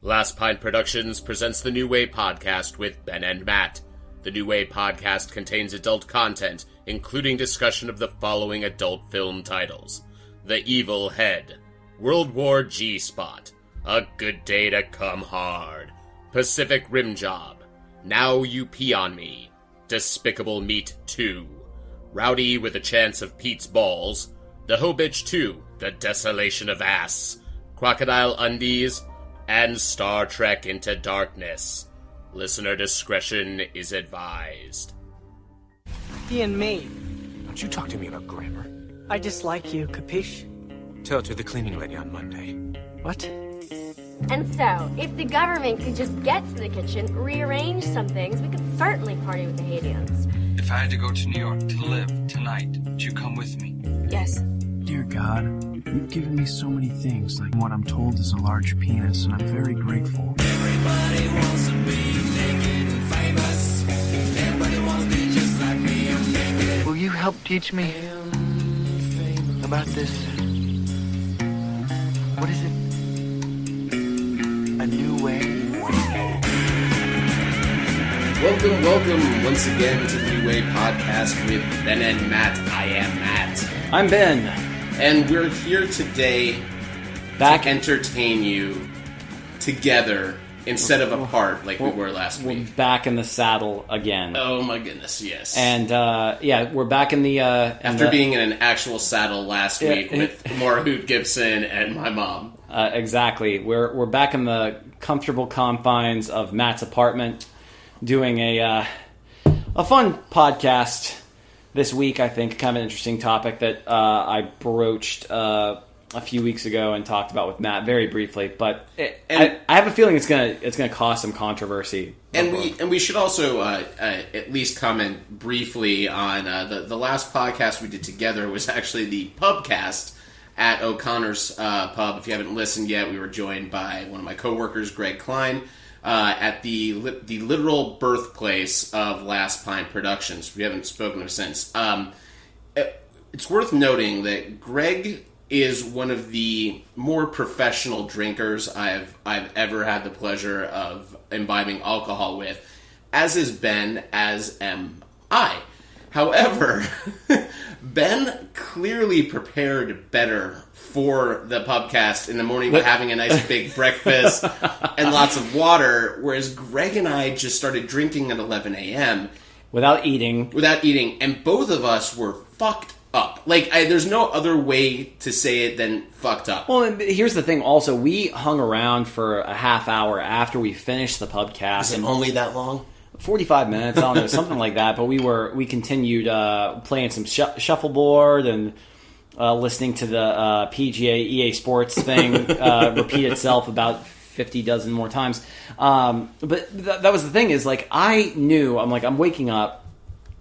Last Pint Productions presents the New Way Podcast with Ben and Matt. The New Way Podcast contains adult content, including discussion of the following adult film titles: The Evil Head, World War G-Spot, A Good Day to Come Hard, Pacific Rim Job, Now You Pee on Me, Despicable Meat 2, Rowdy with a Chance of Pete's Balls, The Hobitch 2, The Desolation of Ass, Crocodile Dundee's, and Star Trek Into Darkness. Listener discretion is advised. He and me. Don't you talk to me about grammar. I just like you, capiche? Tell it to the cleaning lady on Monday. What? And so, if the government could just get to the kitchen, rearrange some things, we could certainly party with the Haitians. If I had to go to New York to live tonight, would you come with me? Yes. Dear God, you've given me so many things, like what I'm told is a large penis, and I'm very grateful. Everybody wants to be naked and famous. Everybody wants to be just like me. I'm naked. Will you help teach me about this? What is it? A new way? Welcome once again to the New Way Podcast with Ben and Matt. I am Matt. I'm Ben. And we're here today to entertain you together instead of apart like we were last week. We're back in the saddle again. Oh my goodness, yes. And we're back in the... After being in an actual saddle last week with Maura Hoot Gibson and my mom. Exactly. We're back in the comfortable confines of Matt's apartment doing a fun podcast. This week, I think, kind of an interesting topic that I broached a few weeks ago and talked about with Matt very briefly. But I have a feeling it's gonna cause some controversy. And we should also at least comment briefly on the last podcast we did together was actually the pubcast at O'Connor's Pub. If you haven't listened yet, we were joined by one of my coworkers, Greg Klein, at the literal birthplace of Last Pint Productions. We haven't spoken of since. It's worth noting that Greg is one of the more professional drinkers I've ever had the pleasure of imbibing alcohol with, as is Ben, as am I. However, Ben clearly prepared better for the pubcast in the morning by having a nice big breakfast and lots of water, whereas Greg and I just started drinking at 11 a.m. Without eating, and both of us were fucked up. There's no other way to say it than fucked up. Well, and here's the thing also, we hung around for a half hour after we finished the pubcast. Is it only that long? 45 minutes, I don't know, something like that. But we continued playing some shuffleboard and listening to the PGA EA Sports thing repeat itself about 50 dozen more times. But that was the thing is, I knew, I'm waking up,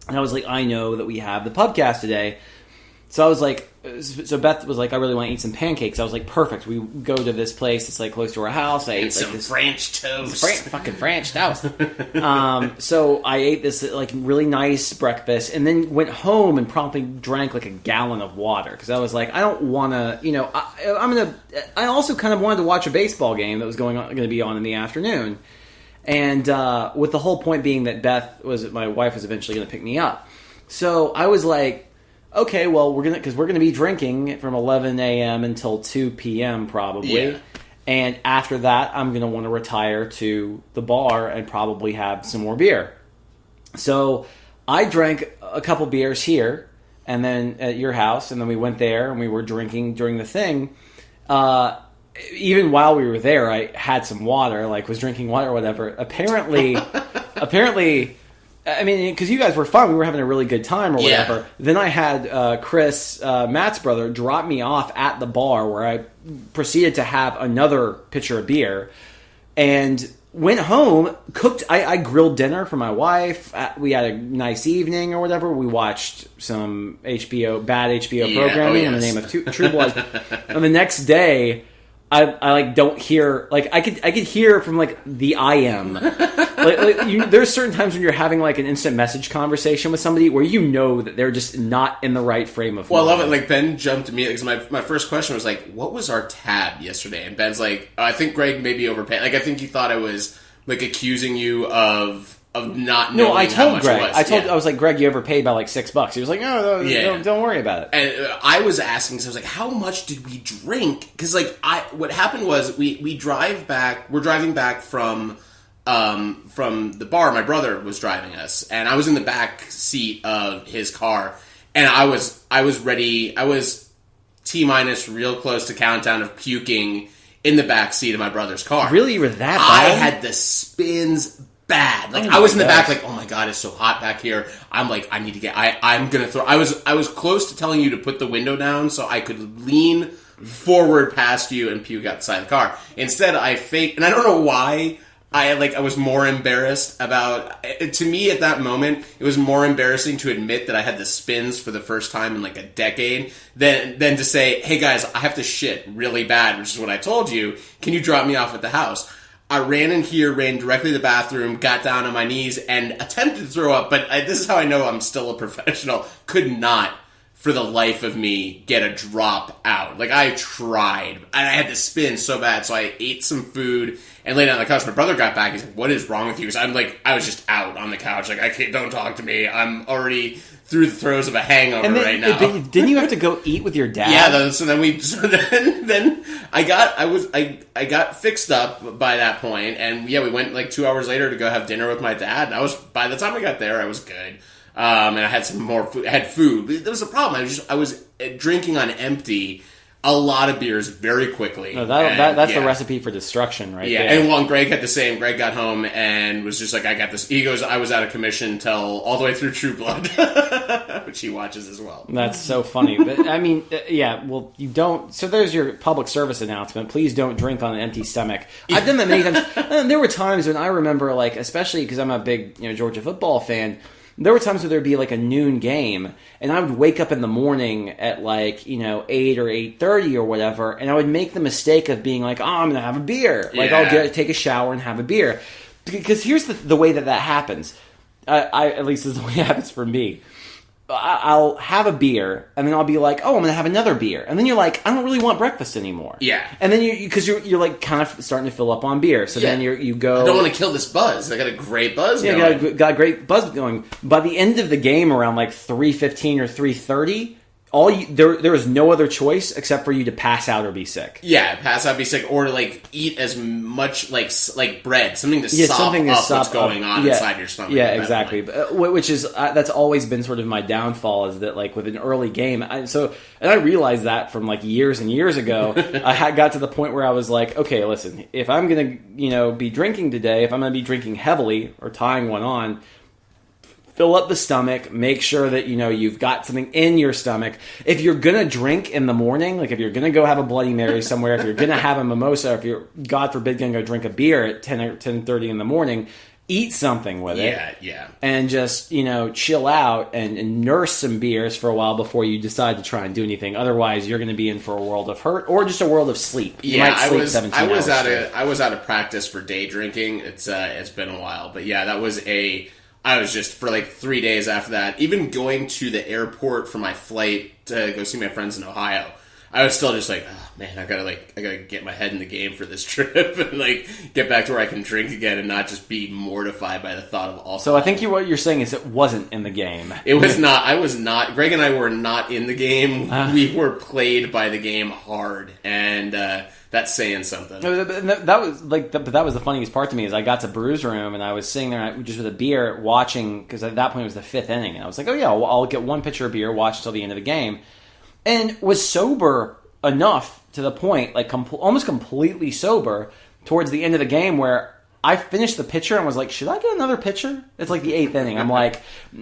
and I was like, I know that we have the pubcast today. So I was like, Beth was like, I really want to eat some pancakes. I was like, perfect. We go to this place. It's close to our house. I ate some this French toast. Fucking French toast. So I ate this really nice breakfast, and then went home and promptly drank a gallon of water because I was like, I don't want to. I also kind of wanted to watch a baseball game that was going to be on in the afternoon, and with the whole point being that my wife was eventually going to pick me up. So I was like, okay, well, we're gonna be drinking from 11 a.m. until 2 p.m. probably, and after that, I'm gonna want to retire to the bar and probably have some more beer. So I drank a couple beers here, and then at your house, and then we went there and we were drinking during the thing. Even while we were there, I had some water, was drinking water or whatever. Apparently. I mean, because you guys were fun. We were having a really good time or whatever. Yeah. Then I had Chris, Matt's brother, drop me off at the bar where I proceeded to have another pitcher of beer and went home, cooked. I grilled dinner for my wife. We had a nice evening or whatever. We watched some bad HBO programming in the name of True Blood. And the next day, I like don't hear, like I could hear from like the IM. There's certain times when you're having like an instant message conversation with somebody where you know that they're just not in the right frame of mind. Well, I love it. Like Ben jumped immediately because my first question was like, "What was our tab yesterday?" And Ben's like, "I think Greg maybe overpaid. Like I think he thought I was like accusing you of not knowing." No, I told how much Greg. it was. I was like, Greg, you overpaid by like $6. He was like, no, don't worry about it. And I was asking, so I was like, how much did we drink? Because like what happened was we drive back. We're driving back from the bar. My brother was driving us, and I was in the back seat of his car, and I was ready. I was T-minus real close to countdown of puking in the back seat of my brother's car. Really, you were that bad? I had the spins bad. Like I was in the back, like, oh my god, it's so hot back here. I'm like, I need to get. I'm gonna throw. I was close to telling you to put the window down so I could lean forward past you and puke outside the car. Instead, I faked, and I don't know why. I was more embarrassed about. To me, at that moment, it was more embarrassing to admit that I had the spins for the first time in like a decade than to say, "Hey guys, I have to shit really bad," which is what I told you. Can you drop me off at the house? I ran in here, ran directly to the bathroom, got down on my knees, and attempted to throw up. But this is how I know I'm still a professional. Could not, for the life of me, get a drop out. Like, I tried. And I had to spin so bad. So I ate some food and laid down on the couch. My brother got back. He's like, what is wrong with you? Because I was just out on the couch. Like, don't talk to me. I'm already through the throes of a hangover right now. Didn't you have to go eat with your dad? Yeah, so then I got fixed up by that point, and yeah, we went like 2 hours later to go have dinner with my dad. And by the time I got there, I was good, and I had some more food. I had food. But there was a problem. I was drinking on empty. A lot of beers very quickly. No, that's the recipe for destruction, right? Yeah, there. and Greg had the same. Greg got home and was just like, I got this. He goes, I was out of commission till all the way through True Blood, which he watches as well. That's so funny. But I mean, yeah, well, you don't. So there's your public service announcement. Please don't drink on an empty stomach. I've done that many times. There were times when I remember, like, especially because I'm a big Georgia football fan, there were times where there'd be like a noon game, and I would wake up in the morning at like 8 or 8:30 or whatever, and I would make the mistake of being like, oh, I'm gonna have a beer. Like, I'll take a shower and have a beer. Because here's the way that happens. At least this is the way it happens for me. I'll have a beer, and then I'll be like, oh, I'm going to have another beer. And then you're like, I don't really want breakfast anymore. Yeah. And then because you're like kind of starting to fill up on beer. So then you go... I don't want to kill this buzz. I got a great buzz going. Yeah, got a great buzz going. By the end of the game, around like 3:15 or 3:30... there was no other choice except for you to pass out or be sick. Yeah, pass out, be sick, or to like eat as much like bread, something to sop up what's going on inside your stomach. Yeah, exactly. Which is that's always been sort of my downfall, is that like with an early game. And I realized that from like years and years ago. I got to the point where I was like, okay, listen, if I'm gonna be drinking today, if I'm gonna be drinking heavily or tying one on, fill up the stomach, make sure that, you've got something in your stomach. If you're going to drink in the morning, like if you're going to go have a Bloody Mary somewhere, if you're going to have a mimosa, if you're, God forbid, going to go drink a beer at 10 or 10:30 in the morning, eat something with it. Yeah. And just, chill out and nurse some beers for a while before you decide to try and do anything. Otherwise, you're going to be in for a world of hurt or just a world of sleep. You might sleep 17 hours. I was out of practice for day drinking. It's been a while. But yeah, I was just, for like 3 days after that, even going to the airport for my flight to go see my friends in Ohio, I was still just like, oh man, I gotta get my head in the game for this trip and like get back to where I can drink again and not just be mortified by the thought of alcohol. So I think what you're saying is it wasn't in the game. It was not. I was not. Greg and I were not in the game. We were played by the game hard, and that's saying something. That was the funniest part to me, is I got to Brews Room and I was sitting there just with a beer watching, because at that point it was the 5th inning, and I was like, oh yeah, I'll get one pitcher of beer, watch till the end of the game, and was sober enough to the point, like almost completely sober towards the end of the game, where I finished the pitcher and was like, should I get another pitcher? It's like the 8th inning. I'm like,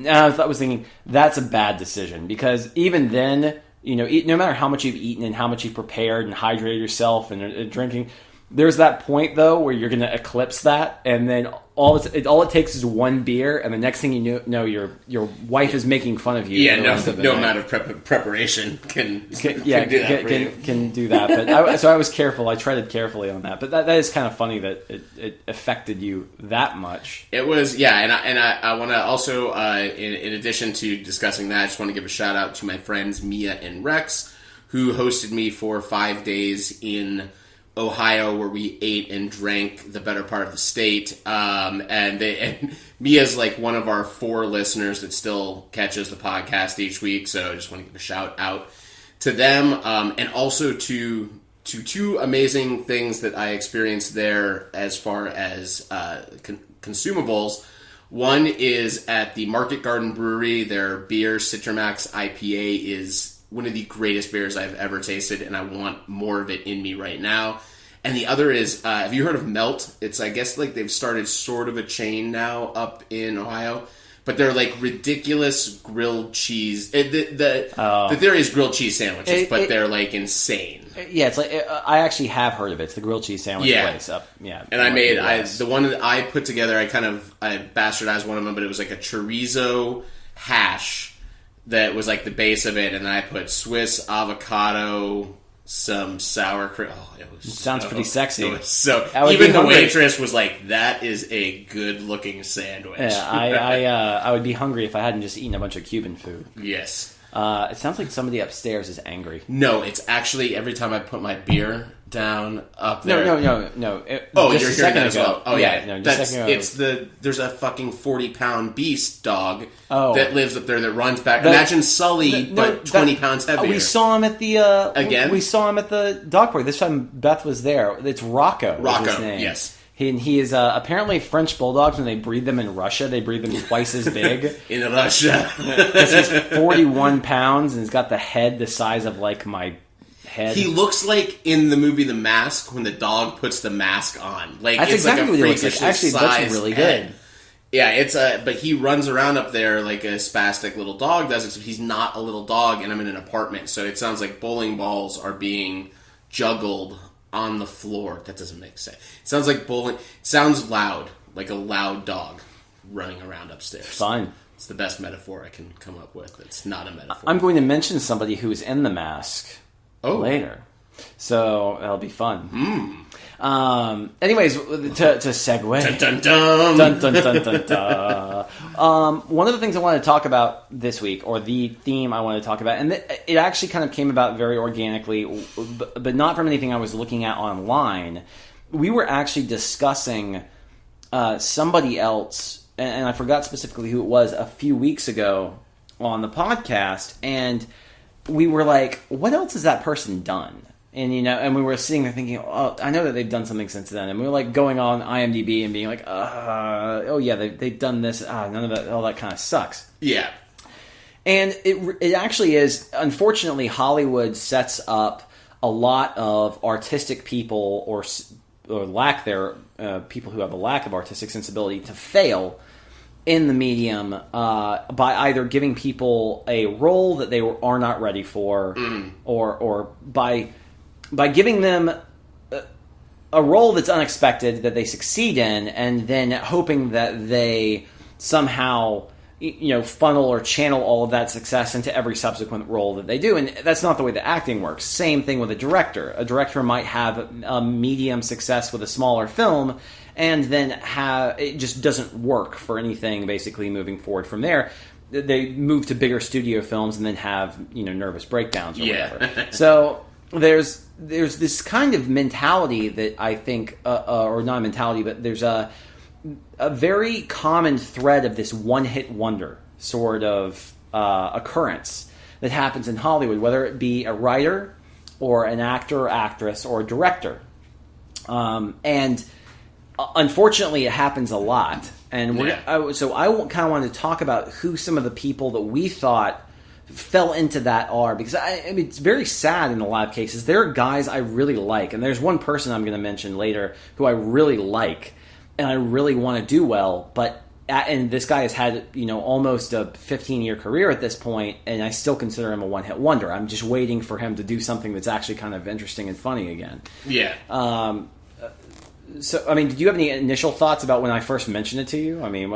I was thinking, that's a bad decision, because even then, no matter how much you've eaten and how much you've prepared and hydrated yourself and drinking, There's that point though where you're going to eclipse that, and then all it takes is one beer, and the next thing you know, your wife is making fun of you. Yeah, no amount of preparation can do that. But I was careful. I treaded carefully on that. But that is kind of funny that it affected you that much. It was, yeah, and I want to also, in addition to discussing that, I just want to give a shout out to my friends Mia and Rex, who hosted me for 5 days in Ohio, where we ate and drank the better part of the state. And Mia's like one of our 4 listeners that still catches the podcast each week, so I just want to give a shout out to them, and also to 2 amazing things that I experienced there as far as consumables. One is at the Market Garden Brewery. Their beer, Citramax IPA, is one of the greatest beers I've ever tasted, and I want more of it in me right now. And the other is, have you heard of Melt? It's, I guess, like they've started sort of a chain now up in Ohio, but they're like ridiculous grilled cheese. The theory is grilled cheese sandwiches, but they're like insane. Yeah, it's like I actually have heard of it. It's the grilled cheese sandwich place up. Yeah, and I made the one that I put together. I bastardized one of them, but it was like a chorizo hash that was like the base of it, and then I put Swiss avocado, some sour cream. Oh, it sounds pretty sexy. It was so even the waitress was like, "That is a good looking sandwich." Yeah, I would be hungry if I hadn't just eaten a bunch of Cuban food. Yes. It sounds like somebody upstairs is angry. No, it's actually every time I put my beer down up there. No. You're hearing that as well. Oh yeah, no, there's a fucking 40-pound beast dog that lives up there that runs back. Imagine Sully, but 20 pounds heavier. We saw him at the again. We saw him at the dog park. This time Beth was there. It's Rocco. Rocco, his name. Yes. He is apparently French bulldogs. When they breed them in Russia, they breed them twice as big. In Russia, because he's 41 pounds and he's got the head the size of like my head. He looks like in the movie The Mask when the dog puts the mask on. Like that's it's exactly like a what he looks like. Actually, that's really good. Yeah, it's but he runs around up there like a spastic little dog does. Except he's not a little dog, and I'm in an apartment, so it sounds like bowling balls are being juggled on the floor. That doesn't make sense. It sounds like bowling. It sounds loud, like a loud dog running around upstairs. Fine. It's the best metaphor I can come up with. It's not a metaphor. I'm going to mention somebody who's in The Mask later. So that'll be fun. Anyways, to segue. Dun, dun, dun. Dun, dun, dun, dun, dun. One of the things I wanted to talk about this week, or the theme I wanted to talk about, and it actually kind of came about very organically, but not from anything I was looking at online. We were actually discussing somebody else, and I forgot specifically who it was, a few weeks ago on the podcast, and we were like, what else has that person done? And, and we were sitting there thinking, oh, I know that they've done something since then. And we were, like, going on IMDb and being like, oh, yeah, they've done this. None of that, all that kind of sucks. Yeah. And it actually is, unfortunately, Hollywood sets up a lot of artistic people or lack there, people who have a lack of artistic sensibility to fail in the medium by either giving people a role that they are not ready for or by giving them a role that's unexpected that they succeed in, and then hoping that they somehow funnel or channel all of that success into every subsequent role that they do. And that's not the way the acting works. Same thing with a director. A director might have a medium success with a smaller film, and then it just doesn't work for anything basically moving forward from there. They move to bigger studio films and then have nervous breakdowns or whatever. So there's this kind of mentality that I think, or not mentality, but there's a very common thread of this one-hit wonder sort of occurrence that happens in Hollywood, whether it be a writer or an actor or actress or a director. And unfortunately, it happens a lot. And so I kind of want to talk about who some of the people that we thought fell into that are, because I mean, it's very sad in a lot of cases. There are guys I really like, and there's one person I'm going to mention later who I really like, and I really want to do well, and this guy has had almost a 15-year career at this point, and I still consider him a one-hit wonder. I'm just waiting for him to do something that's actually kind of interesting and funny again. Yeah. So, I mean, did you have any initial thoughts about when I first mentioned it to you? I mean,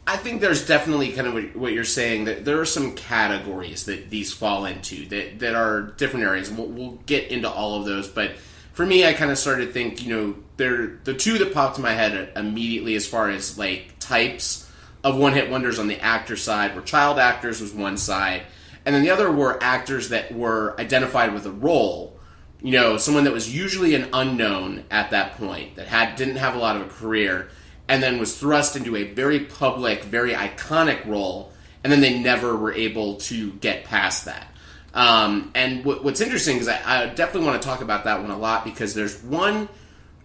I think there's definitely kind of what you're saying, that there are some categories that these fall into that are different areas. We'll get into all of those, but for me, I kind of started to think, they're the two that popped in my head immediately as far as like types of one-hit wonders on the actor side, where child actors was one side, and then the other were actors that were identified with a role. Someone that was usually an unknown at that point, that didn't have a lot of a career, and then was thrust into a very public, very iconic role, and then they never were able to get past that. And what's interesting is I definitely want to talk about that one a lot, because there's one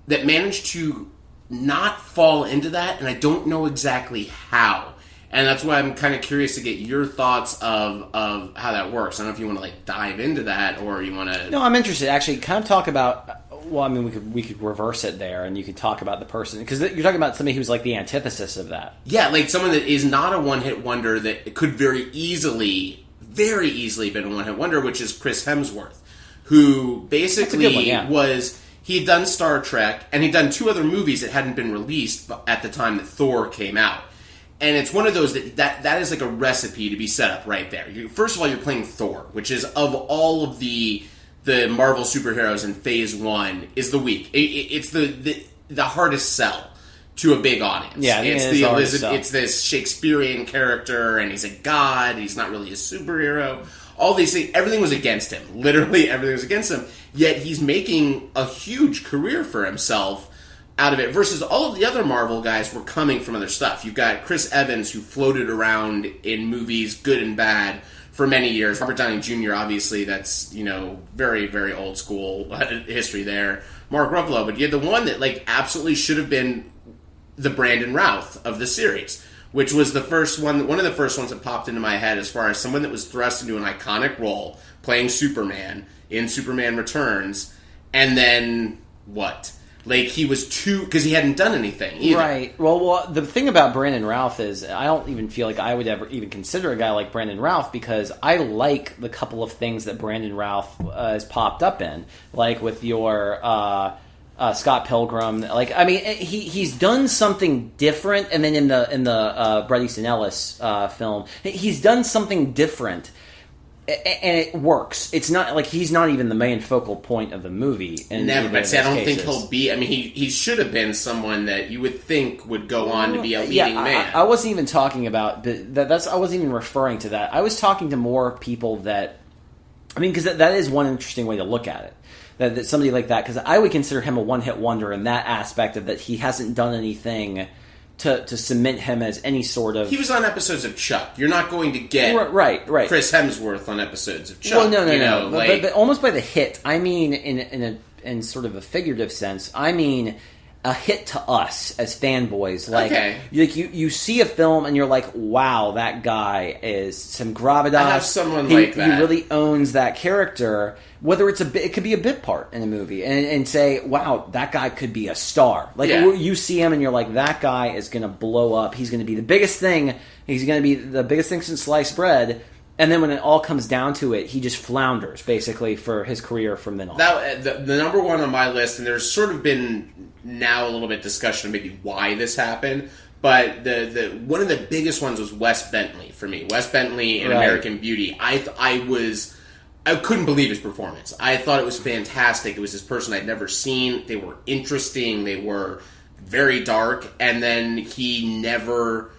that managed to not fall into that, and I don't know exactly how. And that's why I'm kind of curious to get your thoughts of how that works. I don't know if you want to like dive into that, or you want to... No, I'm interested. Actually, kind of talk about... Well, I mean, we could reverse it there, and you could talk about the person, because you're talking about somebody who's like the antithesis of that. Yeah, like someone that is not a one-hit wonder, that could very easily been a one-hit wonder, which is Chris Hemsworth, who basically was... He'd done Star Trek, and he'd done 2 other movies that hadn't been released at the time that Thor came out. And it's one of those that is like a recipe to be set up right there. First of all, you're playing Thor, which is, of all of the Marvel superheroes in Phase 1, is the weak. It's the hardest sell to a big audience. Yeah, it's this Shakespearean character, and he's a god. He's not really a superhero. All these things, everything was against him. Literally, everything was against him. Yet he's making a huge career for himself out of it, versus all of the other Marvel guys were coming from other stuff. You've got Chris Evans, who floated around in movies, good and bad, for many years. Robert Downey Jr., obviously, that's, very, very old school history there. Mark Ruffalo, but you had the one that, like, absolutely should have been the Brandon Routh of the series, which was the first one of the first ones that popped into my head as far as someone that was thrust into an iconic role, playing Superman in Superman Returns, and then what? Like, he was because he hadn't done anything either. Right. Well, the thing about Brandon Routh is I don't even feel like I would ever even consider a guy like Brandon Routh, because I like the couple of things that Brandon Routh has popped up in, like with your Scott Pilgrim. Like, I mean, he's done something different, and then in the Bret Easton Ellis film, he's done something different. And it works. It's not like he's not even the main focal point of the movie. Never, but I don't think he'll be. I mean, he should have been someone that you would think would go on to be a leading man. I wasn't even talking about that's. I wasn't even referring to that. I was talking to more people that. I mean, because that is one interesting way to look at it. That somebody like that, because I would consider him a one-hit wonder in that aspect of that he hasn't done anything to cement him as any sort of... He was on episodes of Chuck. You're not going to get right. Chris Hemsworth on episodes of Chuck. Well, no. But almost by the hit, I mean in sort of a figurative sense, I mean a hit to us as fanboys. Like, you see a film and you're like, wow, that guy is some gravitas. I have someone like that. He really owns that character. Whether it could be a bit part in a movie, and say, wow, that guy could be a star. Like, you see him and you're like, that guy is going to blow up. He's going to be the biggest thing. He's going to be the biggest thing since sliced bread. And then when it all comes down to it, he just flounders, basically, for his career from then on. The number one on my list, and there's sort of been now a little bit discussion of maybe why this happened, but the one of the biggest ones was Wes Bentley for me. Wes Bentley in American Beauty. I couldn't believe his performance. I thought it was fantastic. It was this person I'd never seen. They were interesting. They were very dark. And then he never...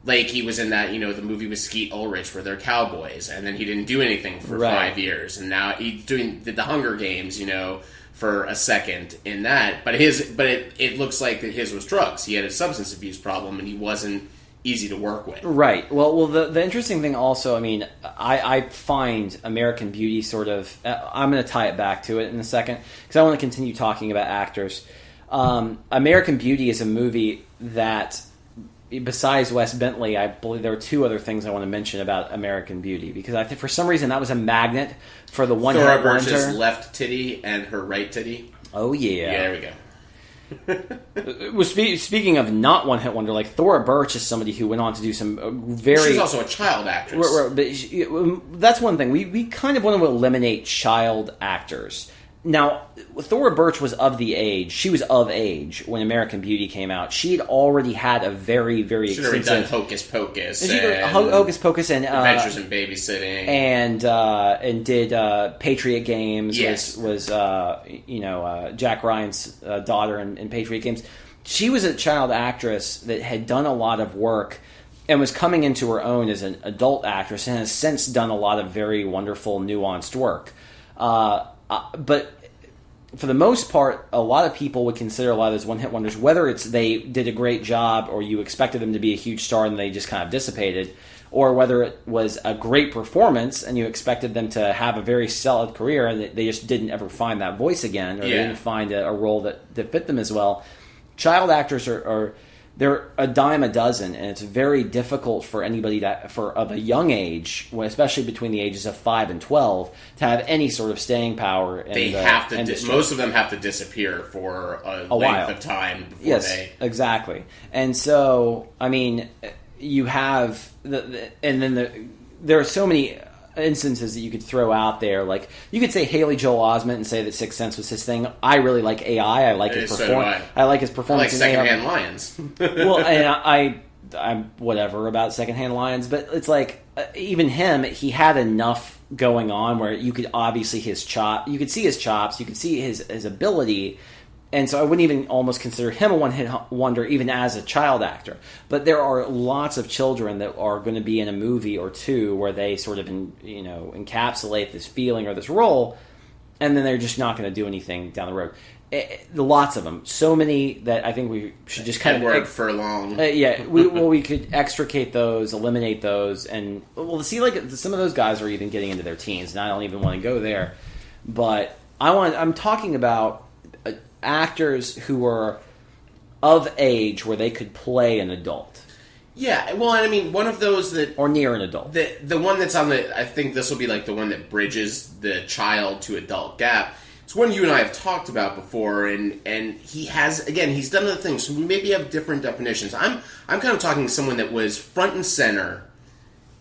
Like, he was in that, the movie with Skeet Ulrich where they're cowboys. And then he didn't do anything for 5 years. And now he did the Hunger Games, for a second in that. But it looks like that his was drugs. He had a substance abuse problem, and he wasn't easy to work with. Right. Well, the interesting thing also, I mean, I find American Beauty sort of... I'm going to tie it back to it in a second, because I want to continue talking about actors. American Beauty is a movie that, besides Wes Bentley, I believe there are 2 other things I want to mention about American Beauty, because I think for some reason that was a magnet for the one-hit wonder. Thora Birch's left titty and her right titty. Oh, yeah. Yeah, there we go. Well, speaking of not one hit wonder, like Thora Birch is somebody who went on to do some very... She's also a child actress. But that's one thing. We kind of want to eliminate child actors Now, Thora Birch was of the age. She was of age when American Beauty came out. She had already had a very, very She'd already extensive... done Hocus Pocus. Hocus Pocus and... Adventures in Babysitting. And did Patriot Games. Yes. Was Jack Ryan's daughter in Patriot Games. She was a child actress that had done a lot of work and was coming into her own as an adult actress and has since done a lot of very wonderful, nuanced work. But for the most part, a lot of people would consider a lot of those one-hit wonders, whether it's they did a great job or you expected them to be a huge star and they just kind of dissipated, or whether it was a great performance and you expected them to have a very solid career and they just didn't ever find that voice again, or they didn't find a role that fit them as well. Child actors are they're a dime a dozen, and it's very difficult for anybody of a young age, especially between the ages of 5 and 12, to have any sort of staying power. In most of them have to disappear for a length while of time before exactly. And so, I mean, you have there are so many instances that you could throw out there. Like, you could say Haley Joel Osment and say that Sixth Sense was his thing. I really like AI. I like his performance. I like his performance. I like Secondhand Lions. Well, and I'm whatever about Secondhand Lions, but it's like even him, he had enough going on where you could obviously you could see his chops, you could see his ability. And so I wouldn't even almost consider him a one-hit wonder even as a child actor. But there are lots of children that are going to be in a movie or two where they sort of encapsulate this feeling or this role, and then they're just not going to do anything down the road. Lots of them. So many that I think we should just kind of... Edward Furlong. We could extricate those, eliminate those, and... Well, see, like, some of those guys are even getting into their teens, and I don't even want to go there. But I'm talking about actors who are of age where they could play an adult. Yeah, well, I mean, one of those that... Or near an adult. The one that's on the... I think this will be like the one that bridges the child to adult gap. It's one you and I have talked about before, and he has... Again, he's done other things, so we maybe have different definitions. I'm kind of talking someone that was front and center,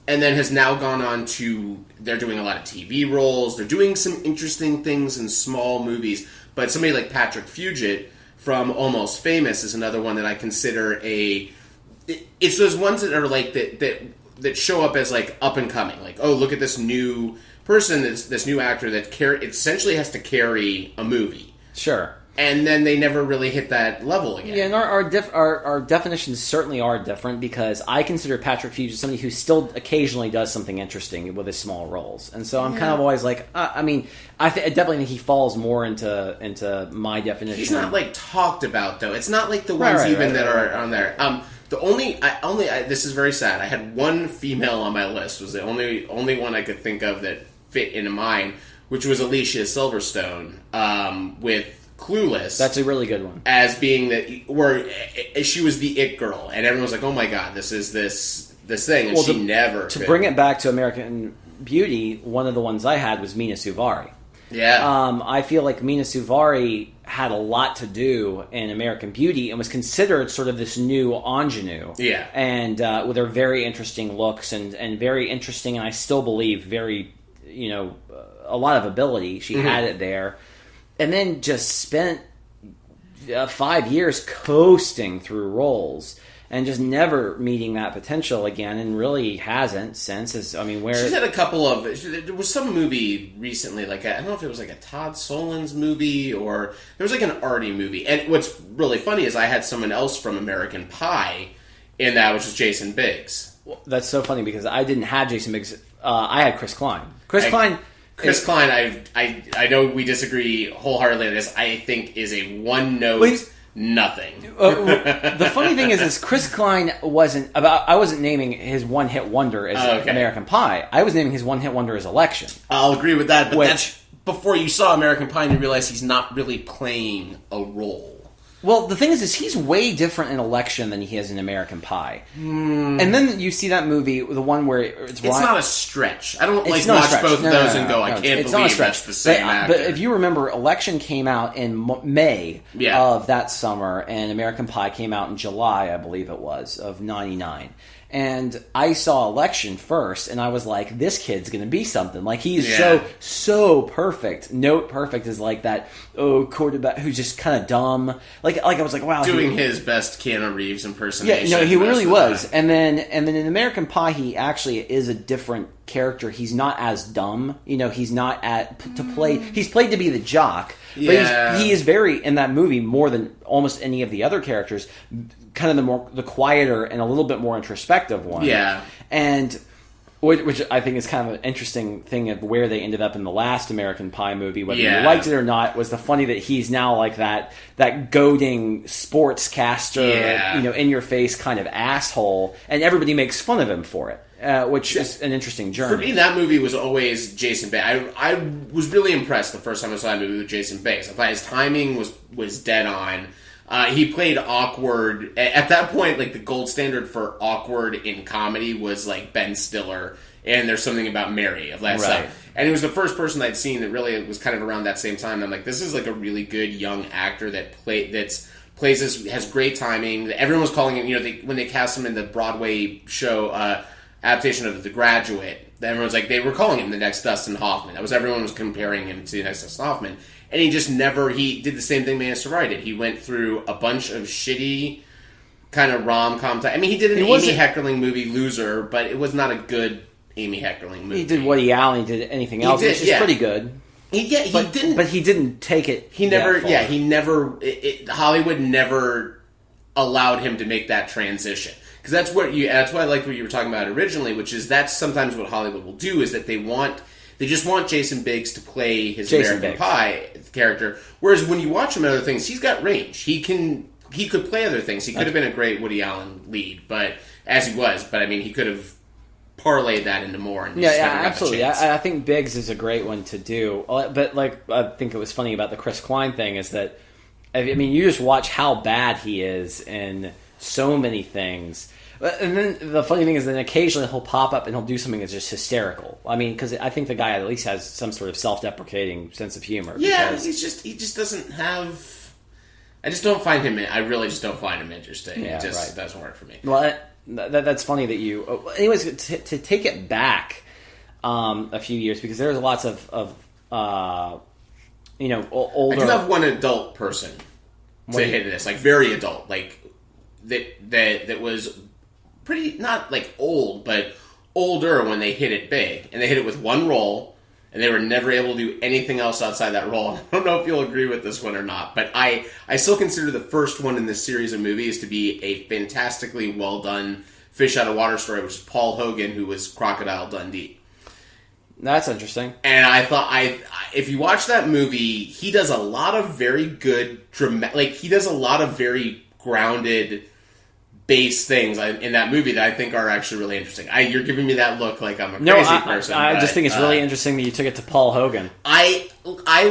and then has now gone on to... They're doing a lot of TV roles. They're doing some interesting things in small movies. But somebody like Patrick Fugit from Almost Famous is another one that I consider it's those ones that are like that show up as like up and coming. Like, oh, look at this new person, this new actor that essentially has to carry a movie. Sure. And then they never really hit that level again. Yeah, and our definitions certainly are different, because I consider Patrick Fugit somebody who still occasionally does something interesting with his small roles, and so I'm kind of always like, I definitely think he falls more into my definition. He's not like talked about though. It's not like the ones that are on there. This is very sad. I had one female on my list. Was the only one I could think of that fit into mine, which was Alicia Silverstone with Clueless. That's a really good one. As being where she was the it girl, and everyone was like, "Oh my god, this is this thing," and she never. To bring it back to American Beauty, one of the ones I had was Mina Suvari. Yeah. I feel like Mina Suvari had a lot to do in American Beauty and was considered sort of this new ingenue. Yeah. And with her very interesting looks and very interesting, and I still believe very, a lot of ability. She had it there. And then just spent 5 years coasting through roles and just never meeting that potential again, and really hasn't since. She's had a couple of... There was some movie recently, I don't know if it was like a Todd Solondz movie, or there was like an arty movie. And what's really funny is I had someone else from American Pie in that, which was Jason Biggs. Well, that's so funny, because I didn't have Jason Biggs. I had Chris Klein. Chris Klein, I know we disagree wholeheartedly on this. I think is a one-note nothing. The funny thing is Chris Klein wasn't about. I wasn't naming his one-hit wonder as American Pie. I was naming his one-hit wonder as Election. I'll agree with that, but that's before you saw American Pie and you realize he's not really playing a role. Well, the thing is he's way different in Election than he is in American Pie. And then you see that movie, the one where it's not a stretch. I don't watch both of those and go, I can't believe that's the same actor. But if you remember, Election came out in May of that summer, and American Pie came out in July, I believe it was, of '99. And I saw Election first, and I was like, this kid's going to be something. Like, he's Yeah. so perfect. Note perfect is like that, quarterback who's just kind of dumb. Like I was like, wow. Doing his best Keanu Reeves impersonation. Yeah, no, he most really of the was. time. And then in American Pie, he actually is a different character. He's not as dumb. He's not he's played to be the jock. But Yeah. he is very, in that movie, more than almost any of the other characters, kind of the quieter and a little bit more introspective one. Yeah. And which I think is kind of an interesting thing of where they ended up in the last American Pie movie, whether you liked it or not, was the funny that he's now like that goading sportscaster, in your face kind of asshole, and everybody makes fun of him for it. Which is an interesting journey. For me, that movie was always Jason Biggs. I was really impressed the first time I saw that movie with Jason Biggs. I thought his timing was dead on. He played awkward. At that point, like, the gold standard for awkward in comedy was, like, Ben Stiller and There's Something About Mary of that stuff. And he was the first person I'd seen that really was kind of around that same time. And I'm like, this is, like, a really good young actor that has great timing. Everyone was calling him, when they cast him in the Broadway show, adaptation of The Graduate, everyone's like, they were calling him the next Dustin Hoffman. Everyone was comparing him to the next Dustin Hoffman. And he did the same thing Manchester Rye did. He went through a bunch of shitty kind of rom-com type. I mean, he did an Amy Heckerling movie, Loser, but it was not a good Amy Heckerling movie. He did Woody Allen, he did anything else, which is pretty good. He didn't. But he didn't take it. Hollywood never allowed him to make that transition. Because that's why I liked what you were talking about originally, which is that's sometimes what Hollywood will do, is that they just want Jason Biggs to play his American Pie character. Whereas when you watch him in other things, he's got range. He could play other things. He could have been a great Woody Allen lead, but I mean, he could have parlayed that into more. And absolutely. I think Biggs is a great one to do. But like, I think it was funny about the Chris Klein thing is that, I mean, you just watch how bad he is in so many things. And then the funny thing is that occasionally he'll pop up and he'll do something that's just hysterical. I mean, because I think the guy at least has some sort of self-deprecating sense of humor. Yeah, he just doesn't have... I really just don't find him interesting. Yeah, it just doesn't work for me. Well, that's funny that you... Anyways, to take it back a few years, because there's lots of older... I do have one adult person to hit this, like very adult, like that was pretty, not like old, but older when they hit it big, and they hit it with one role, and they were never able to do anything else outside that role. I don't know if you'll agree with this one or not, but I still consider the first one in this series of movies to be a fantastically well done fish out of water story, which is Paul Hogan, who was Crocodile Dundee. That's interesting. And I thought, if you watch that movie, he does a lot of very good he does a lot of very grounded base things in that movie that I think are actually really interesting. You're giving me that look like I'm a crazy person. I just think it's really interesting that you took it to Paul Hogan. I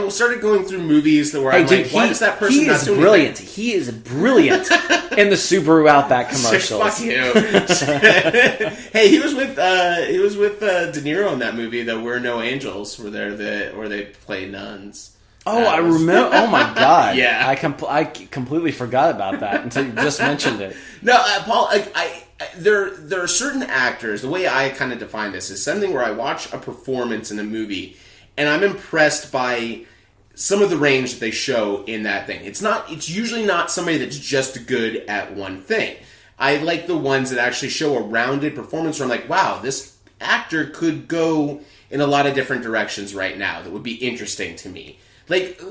started going through movies where I'm like, why does that person not do brilliant. anything? He is brilliant in the Subaru Outback commercials. Fuck you. Hey, he was with De Niro in that movie, though. We're No Angels, where they play nuns. Oh, I remember. Oh my god! Yeah, I completely forgot about that until you just mentioned it. No, Paul. There are certain actors. The way I kind of define this is something where I watch a performance in a movie, and I'm impressed by some of the range that they show in that thing. It's usually not somebody that's just good at one thing. I like the ones that actually show a rounded performance where I'm like, wow, this actor could go in a lot of different directions right now that would be interesting to me. Like,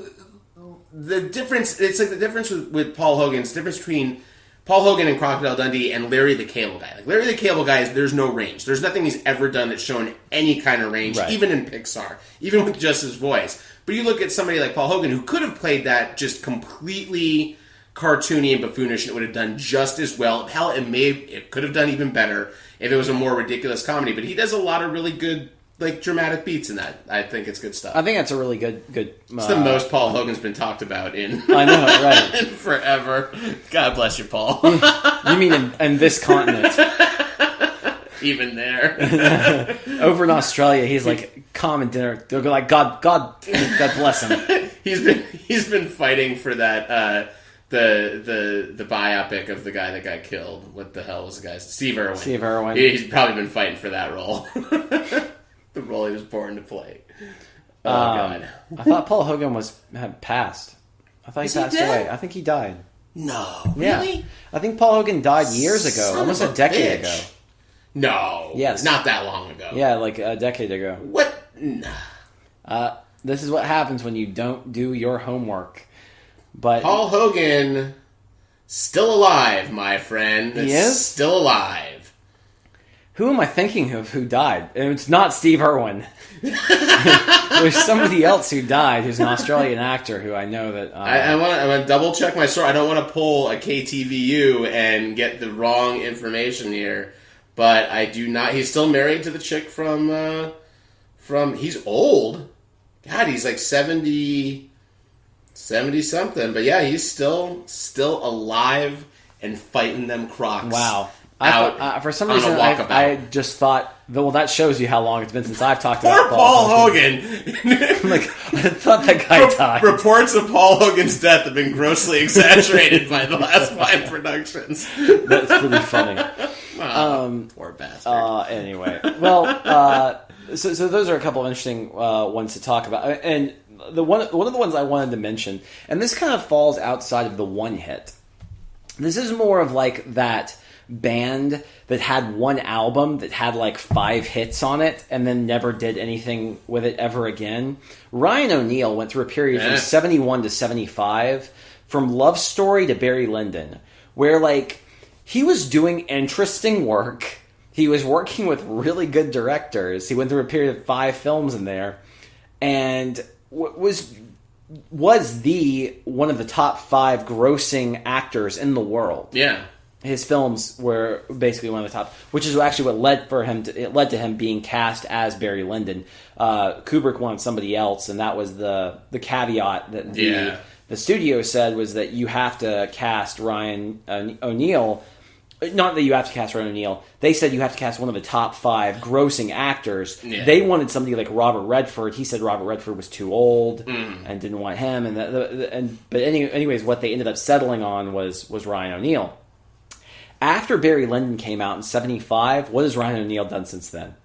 the difference, it's like the difference with Paul Hogan, it's the difference between Paul Hogan and Crocodile Dundee and Larry the Cable Guy. Like, Larry the Cable Guy, there's no range. There's nothing he's ever done that's shown any kind of range, even in Pixar, even with just his voice. But you look at somebody like Paul Hogan, who could have played that just completely cartoony and buffoonish, and it would have done just as well. Hell, it could have done even better if it was a more ridiculous comedy. But he does a lot of really good, like, dramatic beats in that. I think it's good stuff. I think that's a really good. It's the most Paul Hogan's been talked about in. I know, right? in forever. God bless you, Paul. You mean in this continent? Even there. Over in Australia, he's like common dinner. They'll go like, God bless him. He's been fighting for that the biopic of the guy that got killed. What the hell was the guy's? Steve Irwin. Steve Irwin. He's probably been fighting for that role. The role he was born to play. Oh God! I thought Paul Hogan had passed. I thought he passed away. I think he died. No, Yeah. really? I think Paul Hogan died years ago, Son almost of a decade bitch. ago. No, Yes. not that long ago. Yeah, like a decade ago. What? This is what happens when you don't do your homework. But Paul Hogan, still alive, my friend. He is? Still alive. who am I thinking of who died? And it's not Steve Irwin. There's somebody else who died who's an Australian actor who I know that... I want to double check my story. I don't want to pull a KTVU and get the wrong information here. But I do not... He's still married to the chick from he's old. God, he's like 70 something. But yeah, he's still alive and fighting them crocs. Wow. For some on a reason, walkabout. I just thought... Well, that shows you how long it's been since I've talked about Poor Paul Hogan. Like, I thought that guy died. Reports of Paul Hogan's death have been grossly exaggerated by the last 5 productions. That's pretty funny. Poor bastard. Anyway, well, so those are a couple of interesting ones to talk about, and one of the ones I wanted to mention, and this kind of falls outside of the one hit. This is more of like that band that had one album that had like 5 hits on it and then never did anything with it ever again. Ryan O'Neal went through a period from 71 to 75, from Love Story to Barry Lyndon, where like he was doing interesting work. He was working with really good directors. He went through a period of 5 films in there, and was the one of the top 5 grossing actors in the world. Yeah. His films were basically one of the top, which is actually what led to him being cast as Barry Lyndon. Kubrick wanted somebody else, and that was the caveat that the studio said, was that you have to cast Ryan O'Neal. Not that you have to cast Ryan O'Neal. They said you have to cast one of the top 5 grossing actors. Yeah. They wanted somebody like Robert Redford. He said Robert Redford was too old and didn't want him. Anyways, what they ended up settling on was Ryan O'Neal. After Barry Lyndon came out in 75, what has Ryan O'Neal done since then?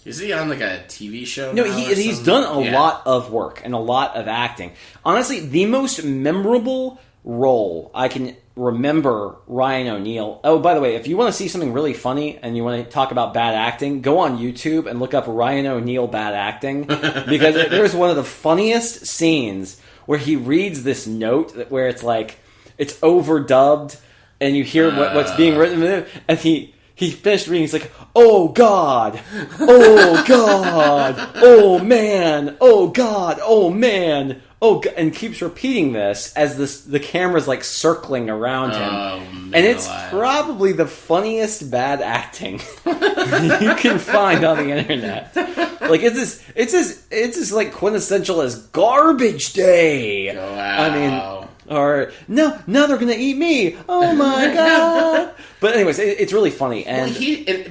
Is he on like a TV show? No, he's done a lot of work and a lot of acting. Honestly, the most memorable role I can remember Ryan O'Neal... Oh, by the way, if you want to see something really funny and you want to talk about bad acting, go on YouTube and look up Ryan O'Neal bad acting, because there's one of the funniest scenes where he reads this note where it's like, it's overdubbed, and you hear what's being written, and he finished reading. He's like, "Oh God, oh God, oh man, oh God, oh man, oh God," and keeps repeating this as the camera's like circling around him, and it's probably the funniest bad acting you can find on the internet. Like it's as like quintessential as Garbage Day. Wow. I mean. Or, no, now they're going to eat me. Oh, my God. But anyways, it's really funny. And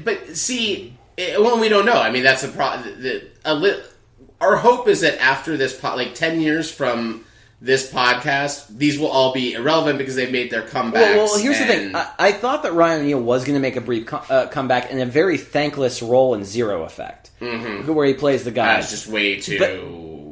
but see, we don't know. I mean, that's the problem. Our hope is that after this, 10 years from this podcast, these will all be irrelevant because they've made their comebacks. Well, here's the thing. I thought that Ryan O'Neal was going to make a brief comeback in a very thankless role in Zero Effect, where he plays the guy. That's just way too...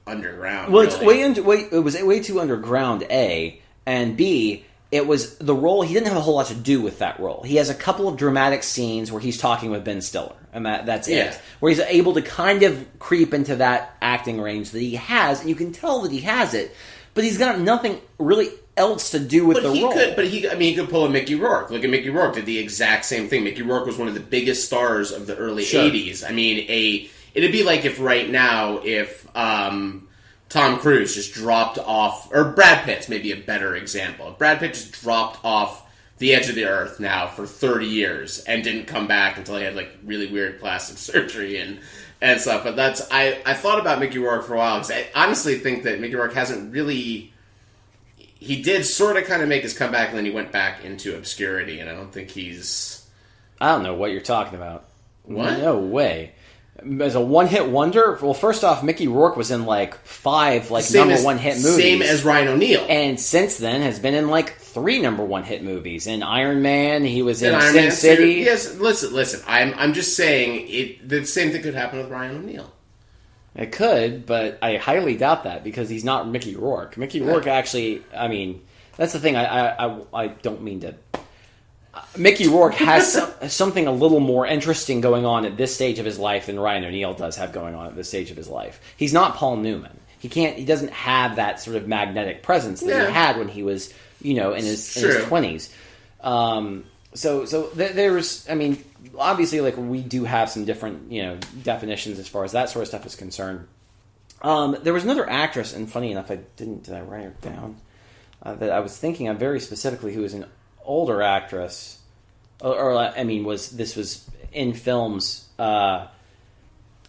underground. Well, really. it was way too underground, A, and B, it was the role, he didn't have a whole lot to do with that role. He has a couple of dramatic scenes where he's talking with Ben Stiller, and that's it. Where he's able to kind of creep into that acting range that he has, and you can tell that he has it, but he's got nothing really else to do with the role. He could pull a Mickey Rourke. Look at Mickey Rourke, did the exact same thing. Mickey Rourke was one of the biggest stars of the early 80s. I mean, it'd be like if right now, Tom Cruise just dropped off, or Brad Pitt's maybe a better example. If Brad Pitt just dropped off the edge of the earth now for 30 years and didn't come back until he had like really weird plastic surgery and stuff. But I thought about Mickey Rourke for a while because I honestly think that Mickey Rourke hasn't really... He did sort of kind of make his comeback and then he went back into obscurity, and I don't think he's... I don't know what you're talking about. What? No way. As a one-hit wonder, well, first off, Mickey Rourke was in like 5 number one hit movies. Same as Ryan O'Neal. And since then has been in like 3 number one hit movies. In Iron Man, he was in Iron Sin Man City. Yes, listen. I'm just saying the same thing could happen with Ryan O'Neal. It could, but I highly doubt that because he's not Mickey Rourke. Mickey Rourke actually, I mean, that's the thing. I don't mean to. Mickey Rourke has something a little more interesting going on at this stage of his life than Ryan O'Neal does have going on at this stage of his life. He's not Paul Newman. He doesn't have that sort of magnetic presence that he had when he was, in his 20s. So there's, I mean, obviously, like, we do have some different, definitions as far as that sort of stuff is concerned. There was another actress, and funny enough, did I write her down? That I was thinking of very specifically, who was an older actress, was in films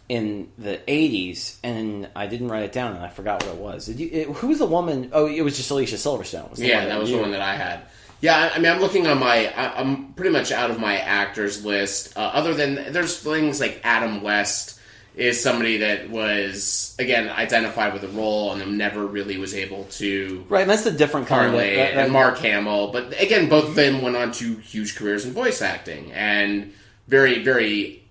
in the 80s, and I didn't write it down, and I forgot what it was. Who was the woman? Oh, it was just Alicia Silverstone. That was the one that I had. Yeah, I mean, I'm looking on I'm pretty much out of my actors list. Other than, there's things like Adam West is somebody that was, again, identified with a role and then never really was able to... Right, and that's the different kind of... And Mark Hamill. But again, both of them went on to huge careers in voice acting. And very, very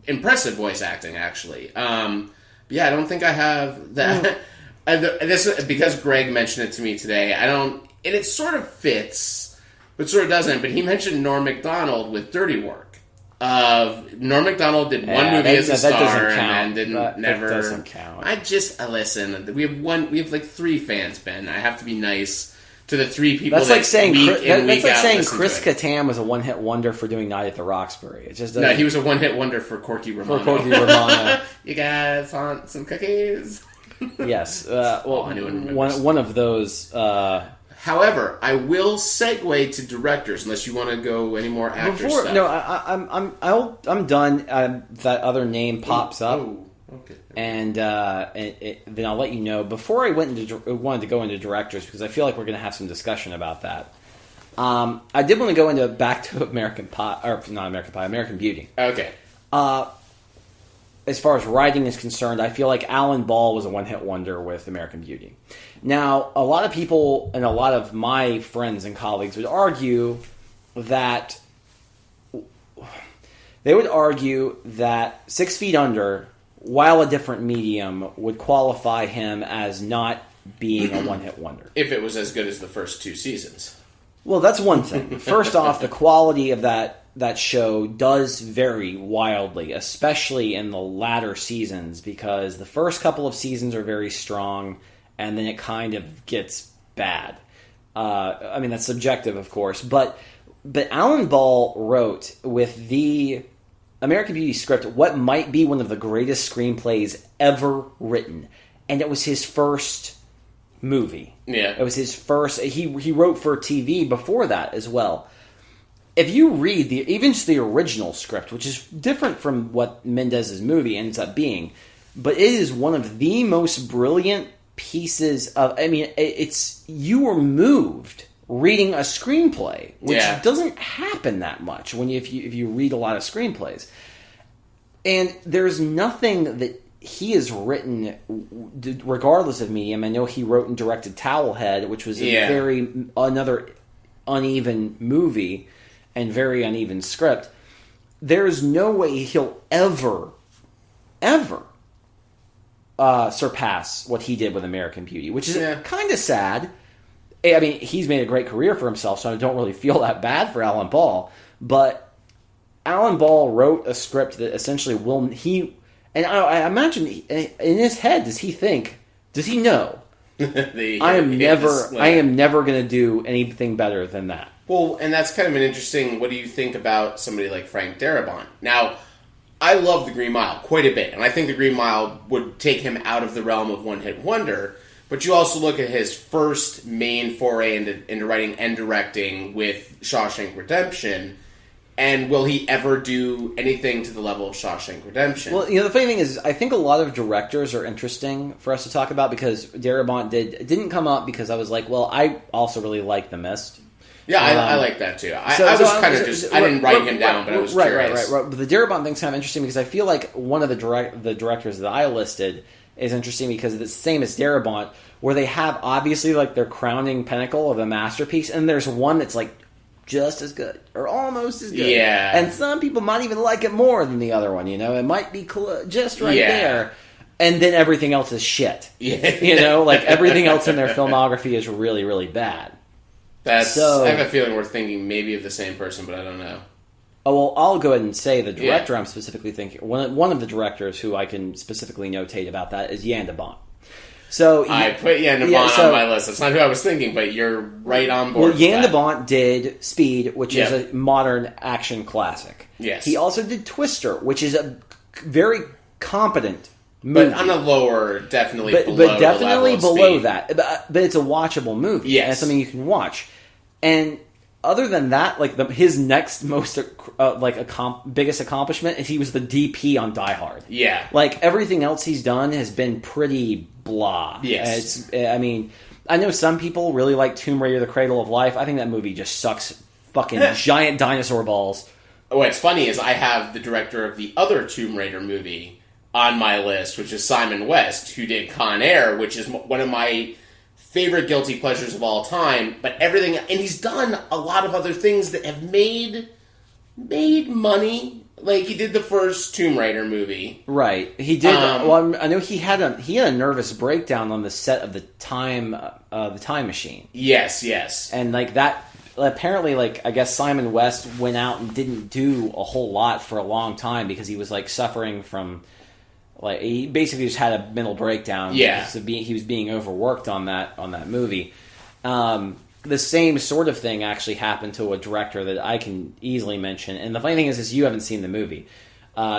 impressive voice acting, actually. I don't think I have that. This, because Greg mentioned it to me today, and it sort of fits, but sort of doesn't. But he mentioned Norm Macdonald with Dirty Work. Norm Macdonald did one movie as a star and then never. That doesn't count. Listen. We have like 3 fans, Ben. I have to be nice to the 3 people. That's like saying Chris Kattan was a one-hit wonder for doing Night at the Roxbury. It just doesn't. No, he was a one-hit wonder for Corky Romano. You guys want some cookies? Yes. One of those. However, I will segue to directors, unless you want to go any more actor stuff. No, I'm done. That other name pops up, okay. And then I'll let you know. Before I wanted to go into directors because I feel like we're going to have some discussion about that. I did want to go back to American Beauty. Okay. As far as writing is concerned, I feel like Alan Ball was a one-hit wonder with American Beauty. Now, a lot of people and a lot of my friends and colleagues would argue that 6 Feet Under, while a different medium, would qualify him as not being a one-hit wonder. If it was as good as the first 2 seasons. Well, that's one thing. First off, the quality of that show does vary wildly, especially in the latter seasons, because the first couple of seasons are very strong, and then it kind of gets bad. I mean, that's subjective, of course, but Alan Ball wrote with the American Beauty script what might be one of the greatest screenplays ever written, and it was his first movie. Yeah. It was his first... He wrote for TV before that as well. If you read even just the original script, which is different from what Mendez's movie ends up being, but it is one of the most brilliant pieces of... I mean, you were moved reading a screenplay, which doesn't happen that much if you read a lot of screenplays. And there's nothing that he has written, regardless of medium. I know he wrote and directed Towelhead, which was another uneven movie and very uneven script. There's no way he'll ever surpass what he did with American Beauty, which is kind of sad. I mean, he's made a great career for himself, so I don't really feel that bad for Alan Ball. But Alan Ball wrote a script that essentially and I imagine in his head, does he know? I am never going to do anything better than that. Well, and that's kind of an interesting, what do you think about somebody like Frank Darabont? Now, I love The Green Mile quite a bit, and I think The Green Mile would take him out of the realm of one-hit wonder, but you also look at his first main foray into writing and directing with Shawshank Redemption, and will he ever do anything to the level of Shawshank Redemption? Well, the funny thing is, I think a lot of directors are interesting for us to talk about because Darabont didn't come up because I was like, well, I also really like The Mist. Yeah, I like that too. I was kind of just... I didn't write him down, but I was curious. Right. But the Darabont thing's kind of interesting because I feel like one of the directors that I listed is interesting because it's the same as Darabont, where they have obviously like their crowning pinnacle of a masterpiece, and there's one that's like just as good or almost as good. Yeah. And some people might even like it more than the other one. It might be just right there. And then everything else is shit. Yeah. Like everything else in their filmography is really, really bad. I have a feeling we're thinking maybe of the same person, but I don't know. Oh, well, I'll go ahead and say the director I'm specifically thinking... One of the directors who I can specifically notate about that is Jan de Bont. So I put Jan de Bont on my list. That's not who I was thinking, but you're right on board. Well, Jan de Bont did Speed, which is a modern action classic. Yes. He also did Twister, which is a very competent movie. But on a lower, definitely below but definitely the level of below Speed. that. But it's a watchable movie. Yes. And it's something you can watch. And other than that, like his next most biggest accomplishment is he was the DP on Die Hard. Yeah. Like everything else he's done has been pretty blah. Yes. I know some people really like Tomb Raider: The Cradle of Life. I think that movie just sucks fucking giant dinosaur balls. What's funny is I have the director of the other Tomb Raider movie on my list, which is Simon West, who did Con Air, which is one of my favorite guilty pleasures of all time, but everything, and he's done a lot of other things that have made money. Like he did the first Tomb Raider movie, right? He did. Well, I know he had a nervous breakdown on the set of the Time Machine. Yes, and like that. Apparently, like I guess Simon West went out and didn't do a whole lot for a long time because he was like suffering from. Like he basically just had a mental breakdown. Yeah, he was being overworked on that movie. The same sort of thing actually happened to a director that I can easily mention. And the funny thing is you haven't seen the movie.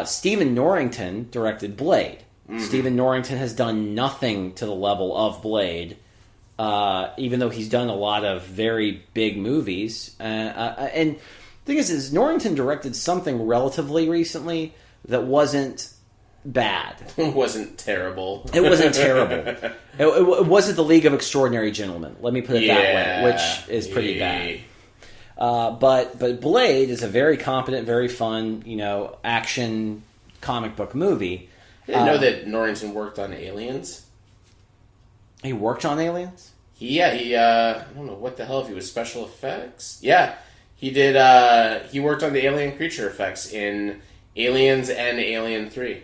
Stephen Norrington directed Blade. Mm-hmm. Stephen Norrington has done nothing to the level of Blade, even though he's done a lot of very big movies. And the thing is Norrington directed something relatively recently that wasn't bad. It wasn't terrible. It wasn't terrible. It wasn't the League of Extraordinary Gentlemen. Let me put it that way, which is pretty bad. But Blade is a very competent, very fun, action comic book movie. I didn't know that Norrington worked on Aliens. He worked on Aliens? He I don't know what the hell if he was special effects. Yeah, he did. He worked on the alien creature effects in Aliens and Alien 3.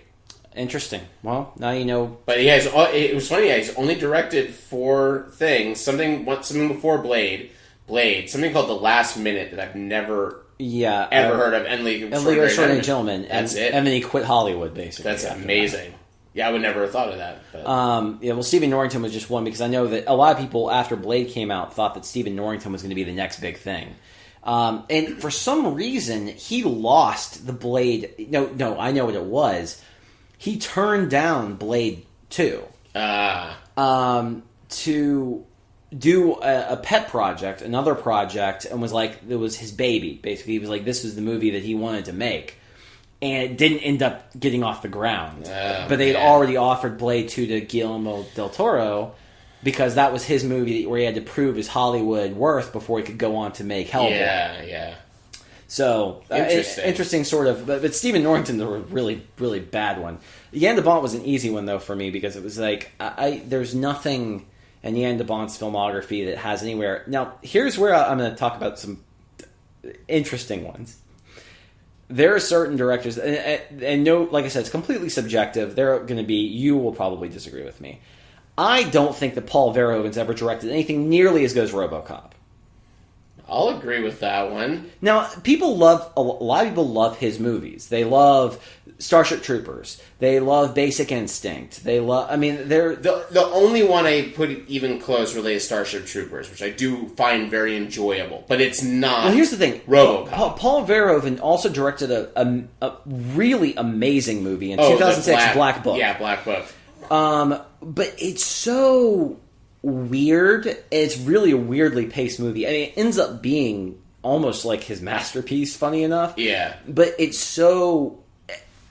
Interesting. Well, now you know. But he has. It was funny. He's only directed 4 things. Something before Blade, something called The Last Minute that I've never ever heard of, and League of Extraordinary Gentlemen. That's it. And then he quit Hollywood, basically. That's amazing. Yeah, I would never have thought of that. But. Well, Stephen Norrington was just one because I know that a lot of people after Blade came out thought that Stephen Norrington was going to be the next big thing. And for some reason, he lost the Blade. No, I know what it was. He turned down Blade 2 to do a pet project, another project, and was like, it was his baby, basically. He was like, this was the movie that he wanted to make. And it didn't end up getting off the ground. But they had already offered Blade 2 to Guillermo del Toro because that was his movie where he had to prove his Hollywood worth before he could go on to make Hellboy. Yeah. So, interesting sort of... But Stephen Norrington's a really, really bad one. Jan de Bont was an easy one, though, for me, because it was like, there's nothing in Jan de Bont's filmography that has anywhere... Now, here's where I'm going to talk about some interesting ones. There are certain directors, and no, like I said, it's completely subjective. They're going to be... You will probably disagree with me. I don't think that Paul Verhoeven's ever directed anything nearly as good as RoboCop. I'll agree with that one. Now, a lot of people love his movies. They love Starship Troopers. They love Basic Instinct. They're... The only one I put even close related to Starship Troopers, which I do find very enjoyable, but it's not. Well, here's the thing. RoboCop. Paul Verhoeven also directed a really amazing movie in 2006, Black Book. Yeah, Black Book. But it's so weird. It's really a weirdly paced movie. I mean, it ends up being almost like his masterpiece, funny enough. Yeah. But it's so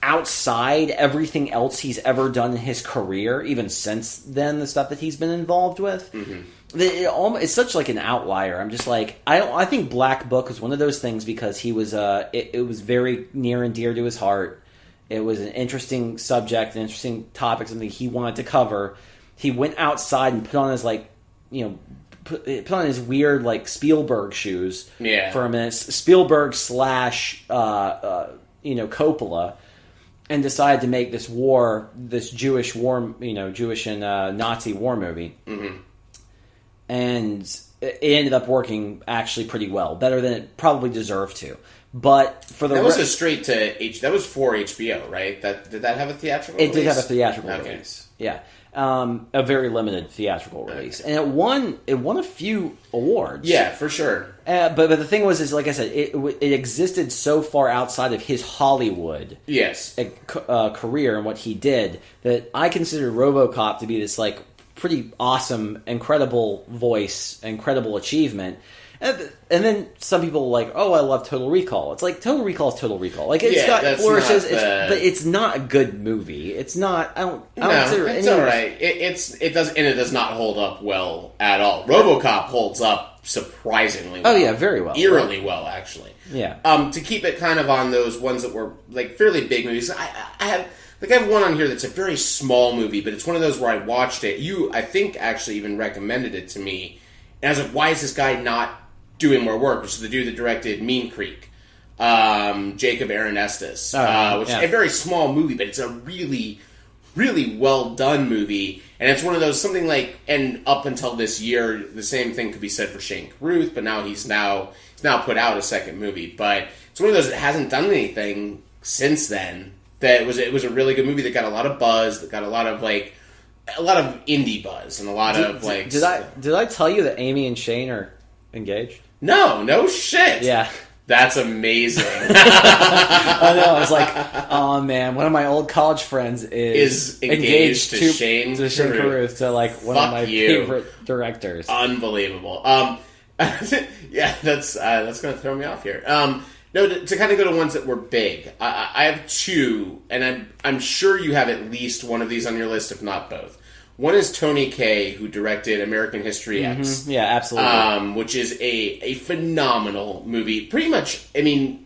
outside everything else he's ever done in his career, even since then, the stuff that he's been involved with. Mm-hmm. It's such like an outlier. I'm just like I think Black Book was one of those things because he was it was very near and dear to his heart. It was an interesting subject, an interesting topic, something he wanted to cover. He went outside and put on his put on his weird like Spielberg shoes for a minute. Spielberg / Coppola, and decided to make this Jewish war, Jewish and Nazi war movie. Mm-hmm. And it ended up working actually pretty well, better than it probably deserved to. But for the that was that was for HBO, right? Did that have a theatrical release? It did have a theatrical release. Yeah. A very limited theatrical release. Okay. And it won a few awards. Yeah, for sure. But the thing was like I said, it existed so far outside of his Hollywood career and what he did that I consider RoboCop to be this like pretty awesome, incredible voice, incredible achievement. And then some people are like, oh, I love Total Recall. It's like Total Recall is Total Recall. Like it's got flourishes, but it's not a good movie. It's not. I don't consider it. It's all right. It does not hold up well at all. RoboCop holds up surprisingly well. Oh yeah, very well, eerily well actually. Yeah. To keep it kind of on those ones that were like fairly big movies, I have one on here that's a very small movie, but it's one of those where I watched it. You, I think, actually even recommended it to me, and I was like, why is this guy not doing more work? Which is the dude that directed Mean Creek, Jacob Aronestis, which is a very small movie, but it's a really, really well done movie. And it's one of those, something like, and up until this year, the same thing could be said for Shane Carruth, but now he's now put out a second movie. But it's one of those that hasn't done anything since then. That it was a really good movie that got a lot of buzz, that got a lot of indie buzz, and a lot of like. Did I tell you that Amy and Shane are engaged? No shit. Yeah. That's amazing. I know. I was like, oh man, one of my old college friends is engaged to Shane Carruth, to like one of my favorite directors. Unbelievable. Yeah, that's going to throw me off here. No, to kind of go to ones that were big, I have two, and I'm sure you have at least one of these on your list, if not both. One is Tony Kaye, who directed American History X. Mm-hmm. Yeah, absolutely. Which is a phenomenal movie. Pretty much, I mean,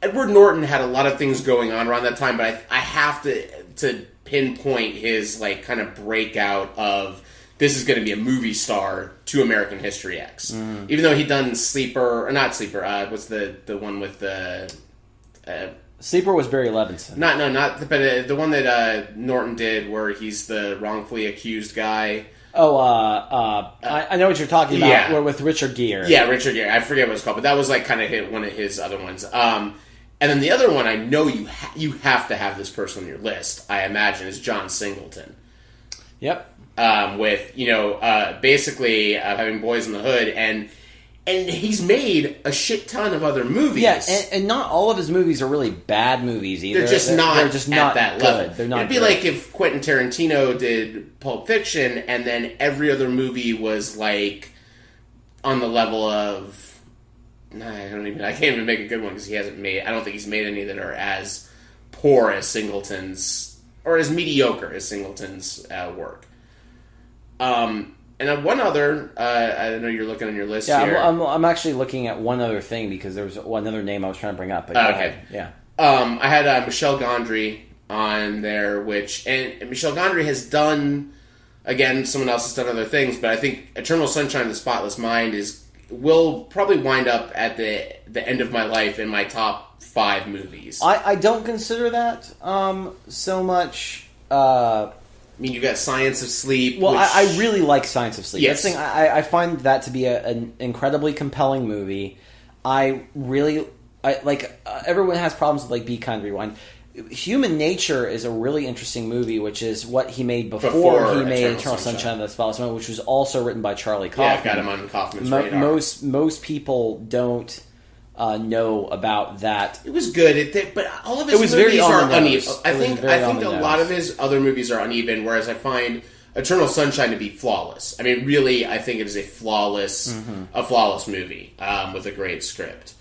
Edward Norton had a lot of things going on around that time, but I have to pinpoint his like kind of breakout of this is going to be a movie star to American History X. Mm. Even though he'd done Sleeper, or not Sleeper, what's the one with the... Sleeper was Barry Levinson. But the one that Norton did where he's the wrongfully accused guy. Oh, I know what you're talking about. Yeah. With Richard Gere. Yeah, Richard Gere. I forget what it's called, but that was like kind of one of his other ones. And then the other one, I know you have to have this person on your list, I imagine, is John Singleton. Yep. With, basically having Boys in the Hood, and he's made a shit ton of other movies. Yeah, and not all of his movies are really bad movies either. They're just not at that good. level. They're not. It'd be like if Quentin Tarantino did Pulp Fiction, and then every other movie was like on the level of... I can't even make a good one because I don't think he's made any that are as poor as Singleton's, or as mediocre as Singleton's work. And then one other, I know you're looking on your list here. I'm actually looking at one other thing because there was one other name I was trying to bring up. But okay. Yeah. I had Michel Gondry on there, and Michel Gondry has done, again, someone else has done other things, but I think Eternal Sunshine of the Spotless Mind will probably wind up at the end of my life in my top 5 movies. I don't consider that so much... I mean, you got Science of Sleep. Well, I really like Science of Sleep. Yes. That's the thing, I find that to be an incredibly compelling movie. Everyone has problems with like Be Kind, Rewind. Human Nature is a really interesting movie, which is what he made before he made Eternal Sunshine of the Spotless Mind, which was also written by Charlie Kaufman. Yeah, I've got him on Kaufman's radar. Most people don't know about that. It was good, but all of his movies are uneven. I think a lot of his other movies are uneven, whereas I find Eternal Sunshine to be flawless. I mean, really, I think it is a flawless movie with a great script.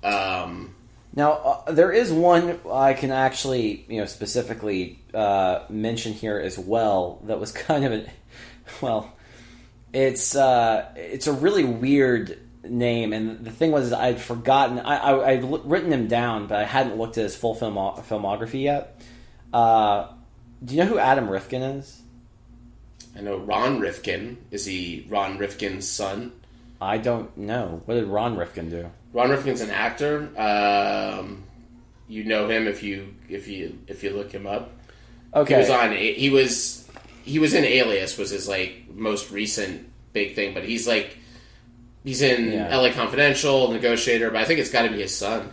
Now, there is one I can actually, specifically mention here as well that was kind of It's a really weird name, and the thing was, I'd forgotten. I'd written him down, but I hadn't looked at his full filmography yet. Do you know who Adam Rifkin is? I know Ron Rifkin. Is he Ron Rifkin's son? I don't know. What did Ron Rifkin do? Ron Rifkin's an actor. You know him if you look him up. Okay. He was in Alias, was his like most recent big thing, but he's in LA Confidential, Negotiator, but I think it's got to be his son.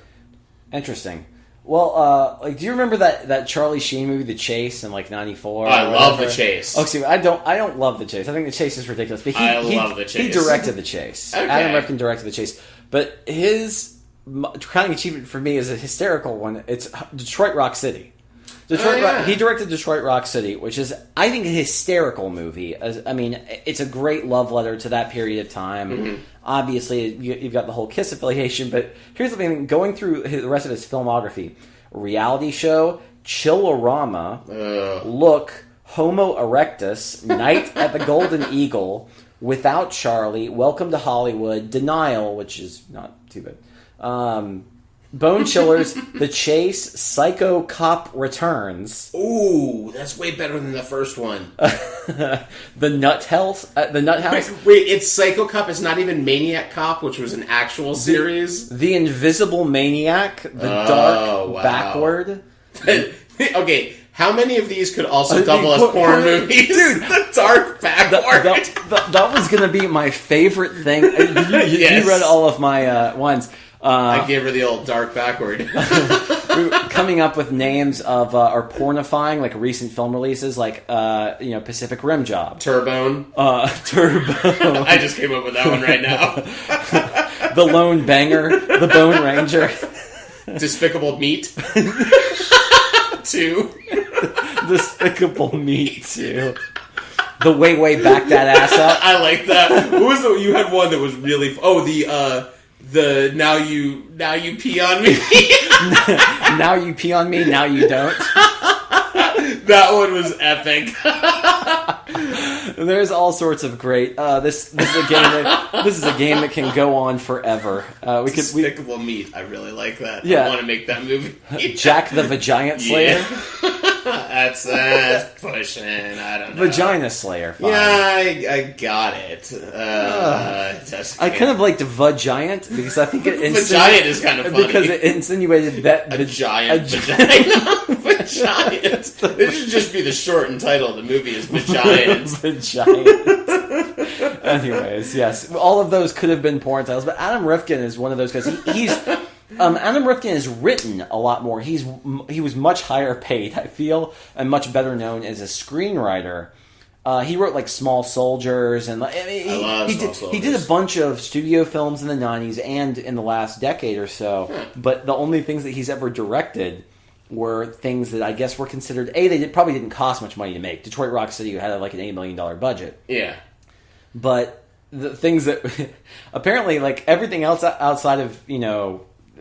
Interesting. Well, do you remember that Charlie Sheen movie, The Chase, in like '94? I love The Chase. Oh, see, I don't love The Chase. I think The Chase is ridiculous. But I love The Chase. He directed The Chase. Okay. Adam Rifkin directed The Chase, but his crowning achievement for me is a hysterical one. It's Detroit Rock City. He directed Detroit Rock City, which is, I think, a hysterical movie. I mean, it's a great love letter to that period of time. Mm-hmm. Obviously, you've got the whole Kiss affiliation, but here's the thing. Going through the rest of his filmography, Reality Show, Chillerama, Look, Homo Erectus, Night at the Golden Eagle, Without Charlie, Welcome to Hollywood, Denial, which is not too bad, Bone Chillers, The Chase, Psycho Cop Returns. Ooh, that's way better than the first one. The Nut House. Wait, it's Psycho Cop. It's not even Maniac Cop, which was an actual series. The Invisible Maniac. The Dark Backward. Okay, how many of these could also double as porn movies? Dude, The Dark Backward. That was going to be my favorite thing. You read all of my ones. I gave her the old Dark Backward. Coming up with names of or pornifying like recent film releases, like Pacific Rim Job, Turbone. Turbone. I just came up with that one right now. The Lone Banger, The Bone Ranger, Despicable Meat 2, Despicable Meat 2. The way back that ass up. I like that. What was you had one that was really the now you pee on me. Now you pee on me, now you don't. That one was epic. There's all sorts of great. This is a game that can go on forever. Despicable Meat. I really like that. Yeah. I want to make that movie. Jack the Vagina Slayer. Yeah. That's pushing. I don't know. Vagina Slayer. Fine. Yeah, I got it. I kind of liked Vagiant because I think Vagiant is kind of funny because it insinuated that a giant vagina. Vagiant. It should just be the shortened title of the movie is Vagiant. Vagiant. Anyways, yes, all of those could have been porn titles, but Adam Rifkin is one of those guys. He's Adam Rifkin has written a lot more. He was much higher paid, I feel, and much better known as a screenwriter. He wrote like Small Soldiers, and he did a bunch of studio films in the 90s and in the last decade or so. But the only things that he's ever directed were things that I guess were considered probably didn't cost much money to make. Detroit Rock City had like an $8 million budget. Yeah, but the things that apparently like everything else outside of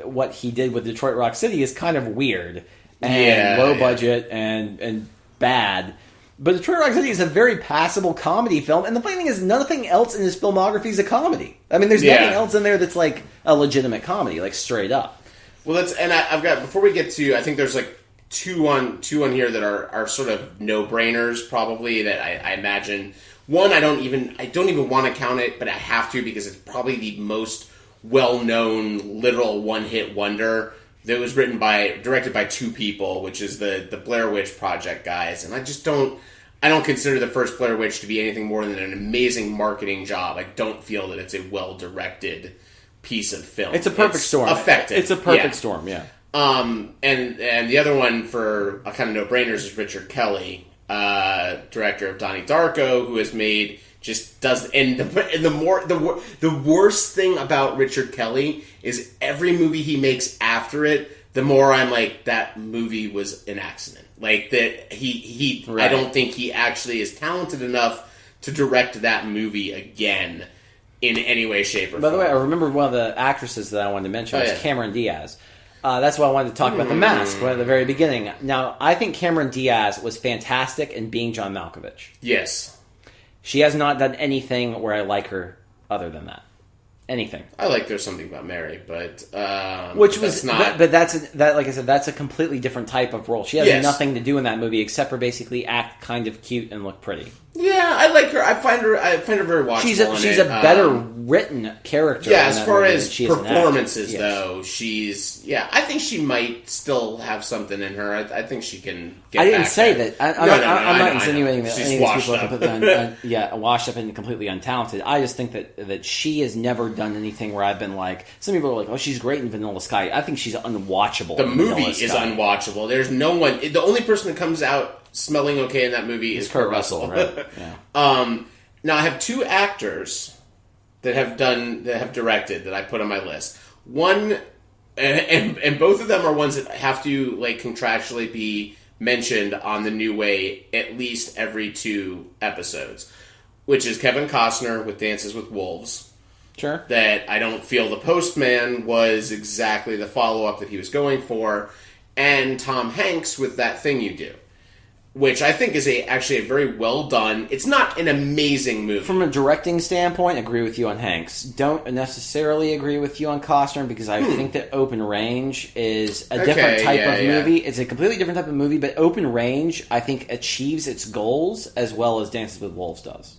what he did with Detroit Rock City is kind of weird and low budget and bad. But Detroit Rock City is a very passable comedy film, and the funny thing is nothing else in his filmography is a comedy. I mean, there's nothing else in there that's like a legitimate comedy, like straight up. Well, I've got, before we get to, I think there's like two on here that are sort of no-brainers probably that I imagine. One, I don't even want to count it, but I have to because it's probably the most well-known literal one-hit wonder that was directed by two people, which is the Blair Witch Project guys, and I don't consider the first Blair Witch to be anything more than an amazing marketing job. I don't feel that it's a well-directed piece of film. It's a perfect storm. Effective. It's a perfect storm, yeah. And the other one for a kind of no-brainers is Richard Kelly, director of Donnie Darko, who has made the worst thing about Richard Kelly is every movie he makes after it, the more I'm like, that movie was an accident. Like that he right. I don't think he actually is talented enough to direct that movie again in any way, shape, or form. By the way, I remember one of the actresses that I wanted to mention was Cameron Diaz. That's why I wanted to talk about The Mask at the very beginning. Now, I think Cameron Diaz was fantastic in Being John Malkovich. Yes. She has not done anything where I like her other than that. Anything. I like There's Something About Mary, but which was not. But like I said, that's a completely different type of role. She has nothing to do in that movie except for basically act kind of cute and look pretty. Yeah, I like her. I find her very watchable. She's a better written character. Yeah, as far as she performances, though, she's I think she might still have something in her. I think she can. Get I didn't back say there. that. I'm not insinuating that she's any of these washed people up. are completely washed up and completely untalented. I just think that she has never done anything where I've been like. Some people are like, "Oh, she's great in Vanilla Sky." I think she's unwatchable. The movie is unwatchable. There's no one. The only person that comes out smelling okay in that movie is Kurt Russell. Right? Yeah. Now I have two actors that have directed that I put on my list. One, and both of them are ones that have to like contractually be mentioned on The New Way at least every 2 episodes, which is Kevin Costner with Dances with Wolves. Sure. That I don't feel The Postman was exactly the follow-up that he was going for, and Tom Hanks with That Thing You Do, which I think is actually a very well done. It's not an amazing movie. From a directing standpoint, I agree with you on Hanks. Don't necessarily agree with you on Costner because I think that Open Range is a different type of movie. It's a completely different type of movie, but Open Range, I think, achieves its goals as well as Dances with Wolves does.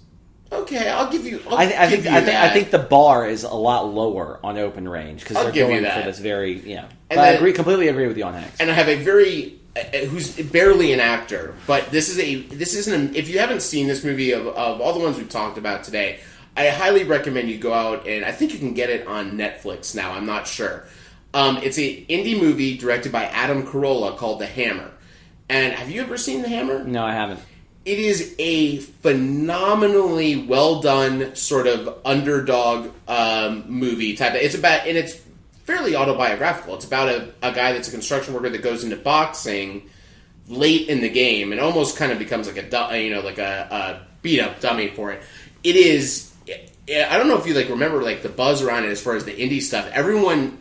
Okay, I'll give you. I think the bar is a lot lower on Open Range because they're going for this very But I completely agree with you on Hanks. And I have a very who's barely an actor, but this isn't. If you haven't seen this movie of all the ones we've talked about today, I highly recommend you go out and I think you can get it on Netflix now. I'm not sure. It's an indie movie directed by Adam Carolla called The Hammer. And have you ever seen The Hammer? No, I haven't. It is a phenomenally well done sort of underdog movie type. It's fairly autobiographical. It's about a guy that's a construction worker that goes into boxing late in the game and almost kind of becomes like a beat up dummy for it. It is. I don't know if you remember the buzz around it as far as the indie stuff. Everyone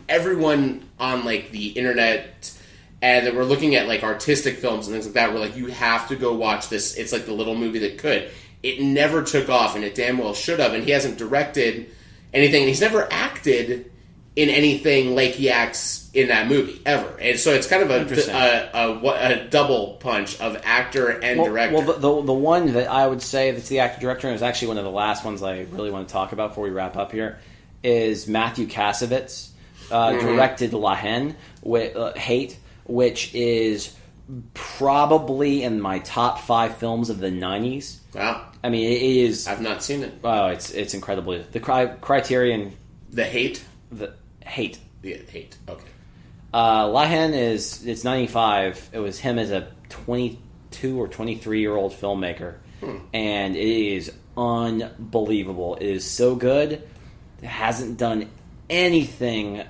on the internet. And that we're looking at artistic films and things like that. We're like, you have to go watch this. It's like the little movie that could. It never took off, and it damn well should have. And he hasn't directed anything, and he's never acted in anything like he acts in that movie ever. And so it's kind of a double punch of actor and director. Well, the one that I would say that's the actor director, and is actually one of the last ones I really want to talk about before we wrap up here, is Matthew Kasovitz directed La Haine with Hate. Which is probably in my top 5 films of the 90s. Wow. I mean, it is... I've not seen it. Oh, it's incredible. The Criterion... The Hate? The Hate. The Hate, okay. La Haine it's 95. It was him as a 22 or 23-year-old filmmaker. And it is unbelievable. It is so good. It hasn't done anything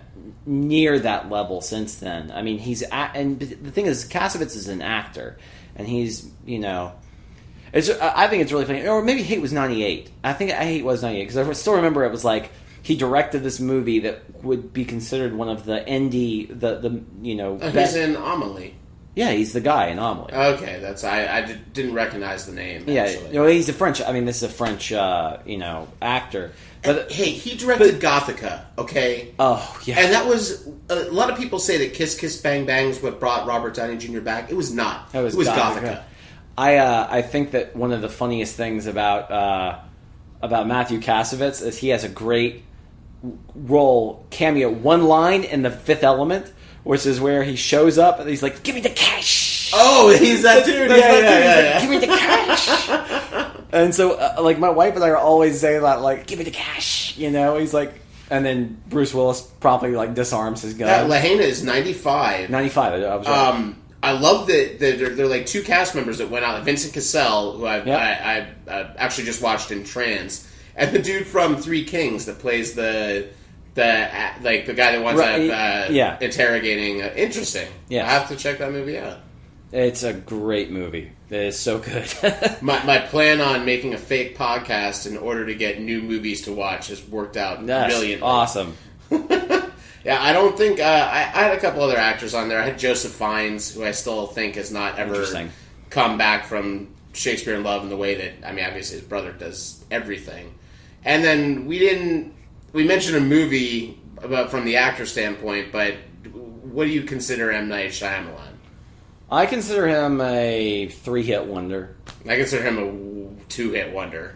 near that level since then. I mean, and the thing is, Kasovitz is an actor, and he's I think it's really funny. Or maybe Hate was 98. I think Hate was 98 because I still remember it was he directed this movie that would be considered one of the indie he's in Amelie. Yeah, he's the guy in Amelie. Okay, I didn't recognize the name. Yeah, actually. He's a French. I mean, this is a French actor. But hey, he directed Gothica, okay? Oh, yeah. And that was... A lot of people say that Kiss Kiss Bang Bang is what brought Robert Downey Jr. back. It was not. It was Gothica. I think that one of the funniest things about Matthew Kasovitz is he has a great cameo. One line in The Fifth Element, which is where he shows up and he's like, "Give me the cash." Oh, he's that dude. Yeah. Give me the cash. And so, my wife and I are always saying that, give me the cash, He's like, and then Bruce Willis promptly disarms his gun. La Haine is 95. 95. I was right. I love that they're 2 cast members that went out. Vincent Cassell, who I actually just watched in Trans, and the dude from Three Kings that plays the guy that wants interrogating. Interesting. Yeah, I have to check that movie out. It's a great movie. It is so good. my plan on making a fake podcast in order to get new movies to watch has worked out brilliantly. Awesome. Yeah, I don't think... I had a couple other actors on there. I had Joseph Fiennes, who I still think has not ever come back from Shakespeare in Love in the way that, I mean, obviously his brother does everything. And then we mentioned a movie from the actor standpoint, but what do you consider M. Night Shyamalan? I consider him a 3-hit wonder. I consider him a 2-hit wonder.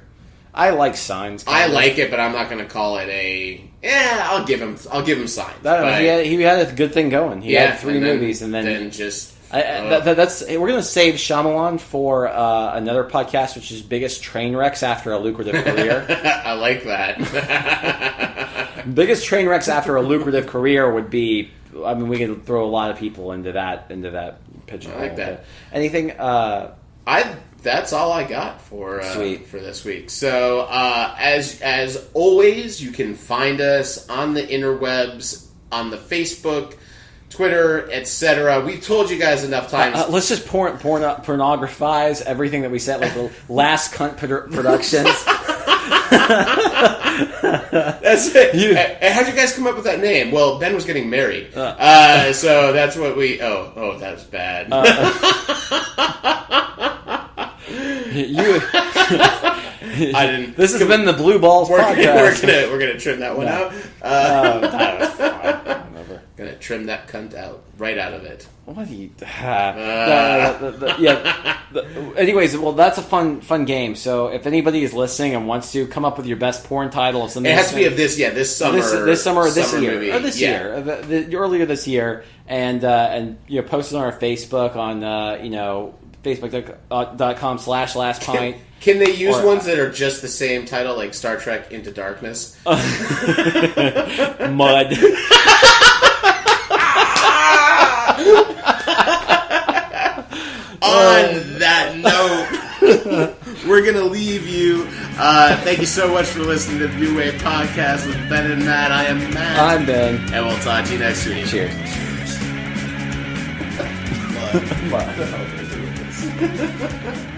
I like Signs. I like it, but I'm not going to call it a. Yeah, I'll give him Signs. He had a good thing going. He had 3 movies, and then just. That's we're going to save Shyamalan for another podcast, which is biggest train wrecks after a lucrative career. I like that. Biggest train wrecks after a lucrative career would be. I mean, we can throw a lot of people into that pigeonhole. I like that. Anything? That's all I got for this week. So as always, you can find us on the interwebs, on the Facebook, Twitter, etc. We've told you guys enough times. Let's just pornographize everything that we said, like the Last Cunt Productions. That's it. How'd you guys come up with that name? Well, Ben was getting married, so that's what we. Oh, that was bad. I didn't. This has been the Blue Balls podcast. We're gonna trim that one out. That was fine. Gonna trim that cunt right out of it. What do you? Anyways, well, that's a fun game. So if anybody is listening and wants to come up with your best porn title, of something, it has to be of this summer, this summer, this year, movie. Or this year, earlier this year, and post it on our Facebook on Facebook.com/Last Pint. Can they use ones that are just the same title, like Star Trek Into Darkness? Mud. On that note, we're going to leave you. Thank you so much for listening to the New Wave Podcast with Ben and Matt. I am Matt. I'm Ben. And we'll talk to you next week. Cheers. Cheers.